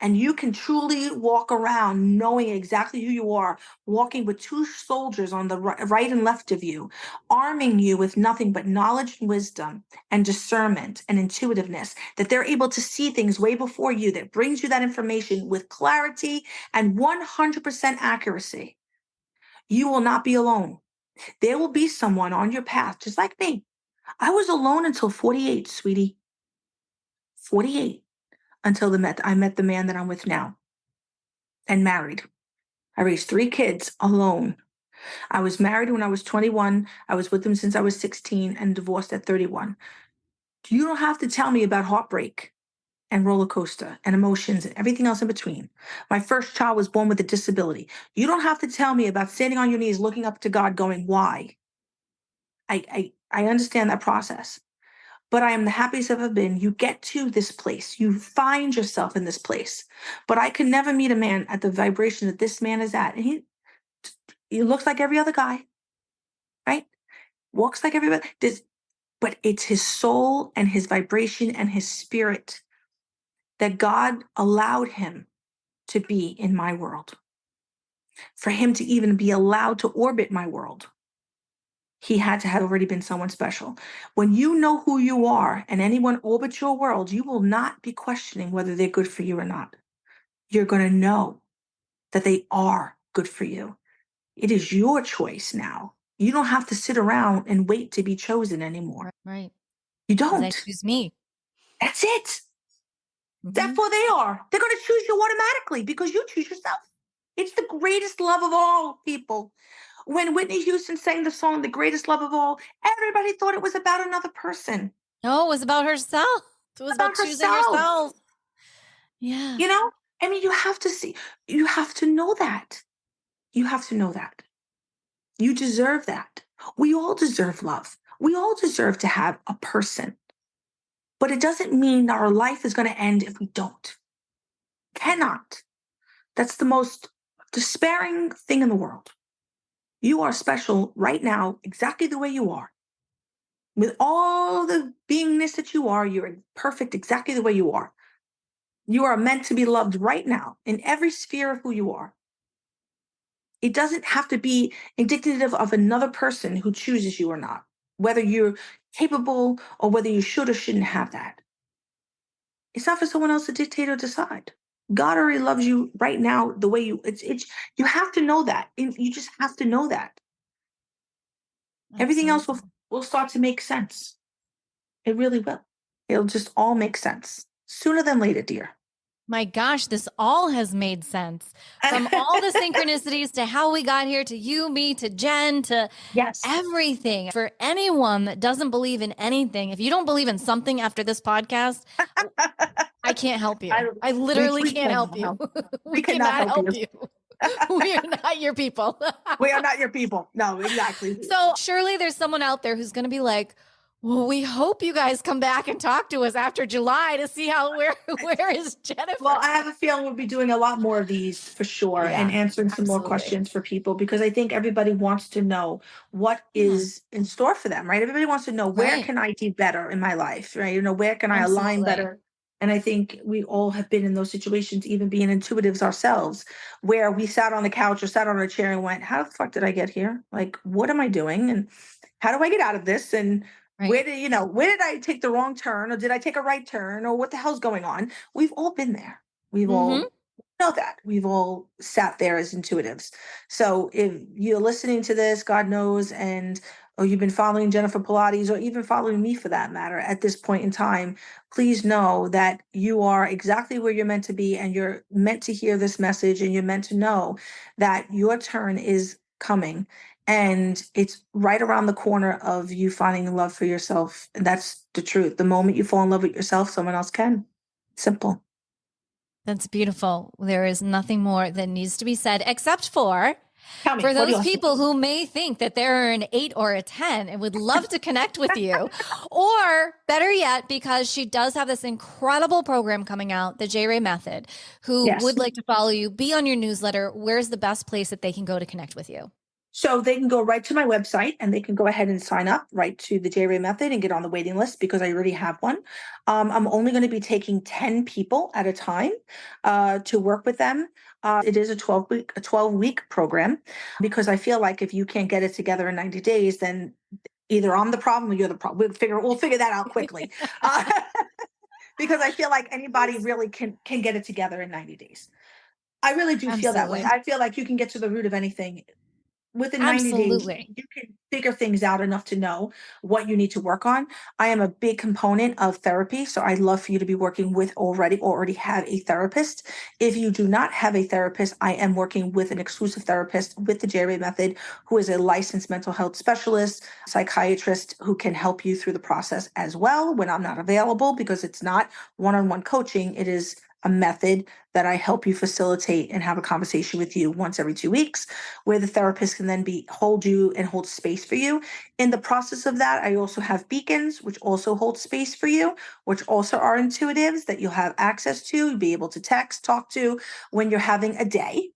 and you can truly walk around knowing exactly who you are, walking with two soldiers on the right and left of you, arming you with nothing but knowledge and wisdom and discernment and intuitiveness, that they're able to see things way before you, that brings you that information with clarity and 100% accuracy. You will not be alone. There will be someone on your path, just like me. I was alone until 48, sweetie. 48, until I met the man that I'm with now and married. I raised 3 kids alone. I was married when I was 21. I was with him since I was 16 and divorced at 31. You don't have to tell me about heartbreak and roller coaster and emotions and everything else in between. My first child was born with a disability. You don't have to tell me about standing on your knees, looking up to God, going, why? I understand that process, but I am the happiest I've ever been. You get to this place, you find yourself in this place. But I could never meet a man at the vibration that this man is at. And he looks like every other guy, right? Walks like everybody. But it's his soul and his vibration and his spirit that God allowed him to be in my world. For him to even be allowed to orbit my world, he had to have already been someone special. When you know who you are and anyone orbits your world, you will not be questioning whether they're good for you or not. You're going to know that they are good for you. It is your choice now. You don't have to sit around and wait to be chosen anymore. Right. You Because they don't. choose me. That's it. That's what they are. They're going to choose you automatically because you choose yourself. It's the greatest love of all, people. When Whitney Houston sang the song, The Greatest Love of All, everybody thought it was about another person. No, it was about herself. It was about choosing herself. yourself. Yeah. You know, I mean, you have to know that. You have to know that. You deserve that. We all deserve love. We all deserve to have a person. But it doesn't mean that our life is going to end if we don't. Cannot. That's the most despairing thing in the world. You are special right now, exactly the way you are. With all the beingness that you are, you're perfect exactly the way you are. You are meant to be loved right now in every sphere of who you are. It doesn't have to be indicative of another person who chooses you or not, whether you're capable or whether you should or shouldn't have that. It's not for someone else to dictate or decide. God already loves you right now the way you have to know that. You just have to know that. Everything else will start to make sense. It really will. It'll just all make sense sooner than later, dear. My gosh, this all has made sense. From all the synchronicities to how we got here, to you, me, to Jen, to Yes. everything. For anyone that doesn't believe in anything, if you don't believe in something after this podcast, I can't help you. I literally can't help you. We cannot help you. We are not your people. We are not your people. No, exactly. So surely there's someone out there who's going to be like, well, we hope you guys come back and talk to us after July to see where is Jennifer? Well, I have a feeling we'll be doing a lot more of these for sure, and answering some more questions for people, because I think everybody wants to know what is in store for them, right? Everybody wants to know, where can I do better in my life, right? You know, where can I align better? And I think we all have been in those situations, even being intuitives ourselves, where we sat on the couch or sat on a chair and went, how the fuck did I get here? Like, what am I doing? And how do I get out of this? And where did I take the wrong turn, or did I take a right turn, or what the hell's going on? We've all been there. We've all know that. We've all sat there as intuitives. So if you're listening to this, God knows, or you've been following Jennifer Pilates, or even following me for that matter, at this point in time, please know that you are exactly where you're meant to be, and you're meant to hear this message, and you're meant to know that your turn is coming. And it's right around the corner of you finding love for yourself. And that's the truth. The moment you fall in love with yourself, someone else can. Simple. That's beautiful. There is nothing more that needs to be said, except for those people who may think that they're an 8 or a 10 and would love to connect with you. Or better yet, because she does have this incredible program coming out, the Jae Rae Method, who would like to follow you, be on your newsletter, where's the best place that they can go to connect with you? So they can go right to my website and they can go ahead and sign up right to the Jae Rae method and get on the waiting list because I already have one. I'm only going to be taking 10 people at a time to work with them. It is a 12-week program because I feel like if you can't get it together in 90 days, then either I'm the problem or you're the problem. We'll figure that out quickly. Uh, because I feel like anybody really can get it together in 90 days. I really do feel that way. Absolutely. I feel like you can get to the root of anything within 90 days. Absolutely. You can figure things out enough to know what you need to work on. I am a big component of therapy, so I'd love for you to be working with already have a therapist. If you do not have a therapist, I am working with an exclusive therapist with the Jae Rae method, who is a licensed mental health specialist, psychiatrist, who can help you through the process as well when I'm not available, because it's not one-on-one coaching. It is a method that I help you facilitate and have a conversation with you once every 2 weeks, where the therapist can then hold you and hold space for you. In the process of that, I also have beacons, which also hold space for you, which also are intuitives that you'll have access to, you'll be able to text, talk to when you're having a day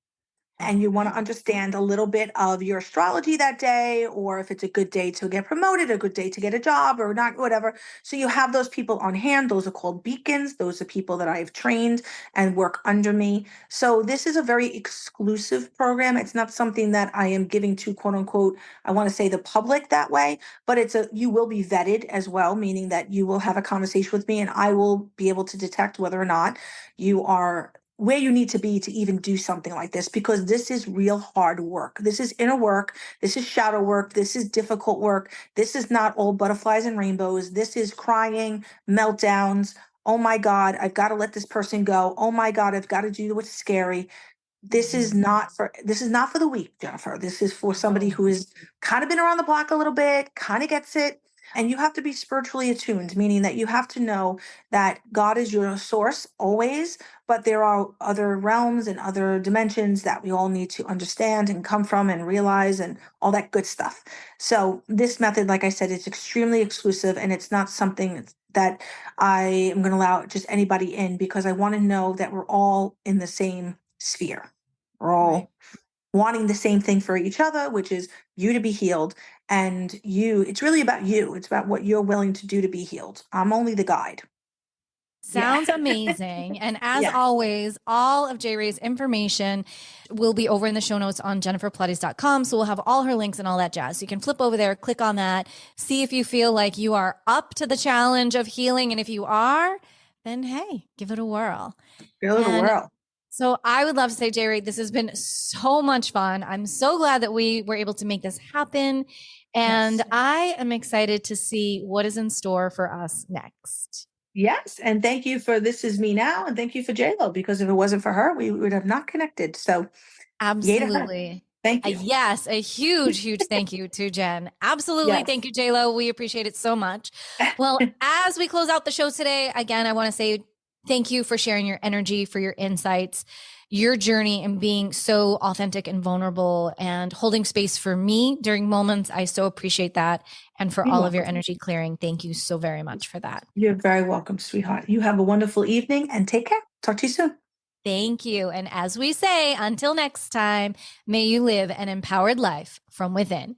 and you want to understand a little bit of your astrology that day, or if it's a good day to get promoted, a good day to get a job or not, whatever. So you have those people on hand. Those are called beacons. Those are people that I've trained and work under me. So this is a very exclusive program. It's not something that I am giving to, quote unquote, I want to say the public that way, but you will be vetted as well, meaning that you will have a conversation with me and I will be able to detect whether or not you are where you need to be to even do something like this, because this is real hard work. This is inner work. This is shadow work. This is difficult work. This is not all butterflies and rainbows. This is crying, meltdowns. Oh my God, I've got to let this person go. Oh my God, I've got to do what's scary. This is not for the weak, Jennifer. This is for somebody Oh, who has kind of been around the block a little bit, kind of gets it. And you have to be spiritually attuned, meaning that you have to know that God is your source always, but there are other realms and other dimensions that we all need to understand and come from and realize and all that good stuff. So this method, like I said, is extremely exclusive, and it's not something that I am going to allow just anybody in, because I want to know that we're all in the same sphere. We're right. all wanting the same thing for each other, which is you to be healed. And it's really about you. It's about what you're willing to do to be healed. I'm only the guide. Yeah. Sounds amazing. And as Yeah. always, all of Jae Rae's information will be over in the show notes on jenniferpilates.com. So we'll have all her links and all that jazz. So you can flip over there, click on that, see if you feel like you are up to the challenge of healing. And if you are, then hey, give it a whirl. Your little And world. so I would love to say, Jae Rae, this has been so much fun. I'm so glad that we were able to make this happen. And Yes. I am excited to see what is in store for us next. Yes. And thank you for This Is Me Now. And thank you for JLo, because if it wasn't for her, we would have not connected. So yay to her. Absolutely. Thank you. Yes, a huge, huge thank you to Jen. Absolutely. Yes. Thank you, JLo. We appreciate it so much. Well, as we close out the show today, again, I want to say thank you for sharing your energy, for your insights, your journey, and being so authentic and vulnerable and holding space for me during moments. I so appreciate that. And for You're all of your welcome. energy clearing, thank you so very much for that. You're very welcome, sweetheart. You have a wonderful evening and take care. Talk to you soon. Thank you. And as we say, until next time, may you live an empowered life from within.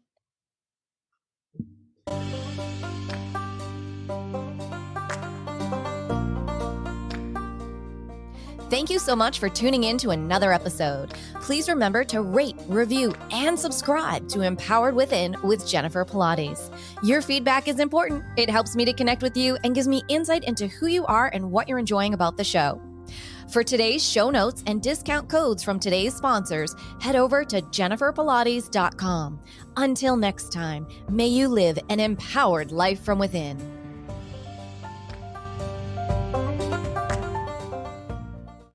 Thank you so much for tuning in to another episode. Please remember to rate, review, and subscribe to Empowered Within with Jennifer Pilates. Your feedback is important. It helps me to connect with you and gives me insight into who you are and what you're enjoying about the show. For today's show notes and discount codes from today's sponsors, head over to jenniferpilates.com. Until next time, may you live an empowered life from within.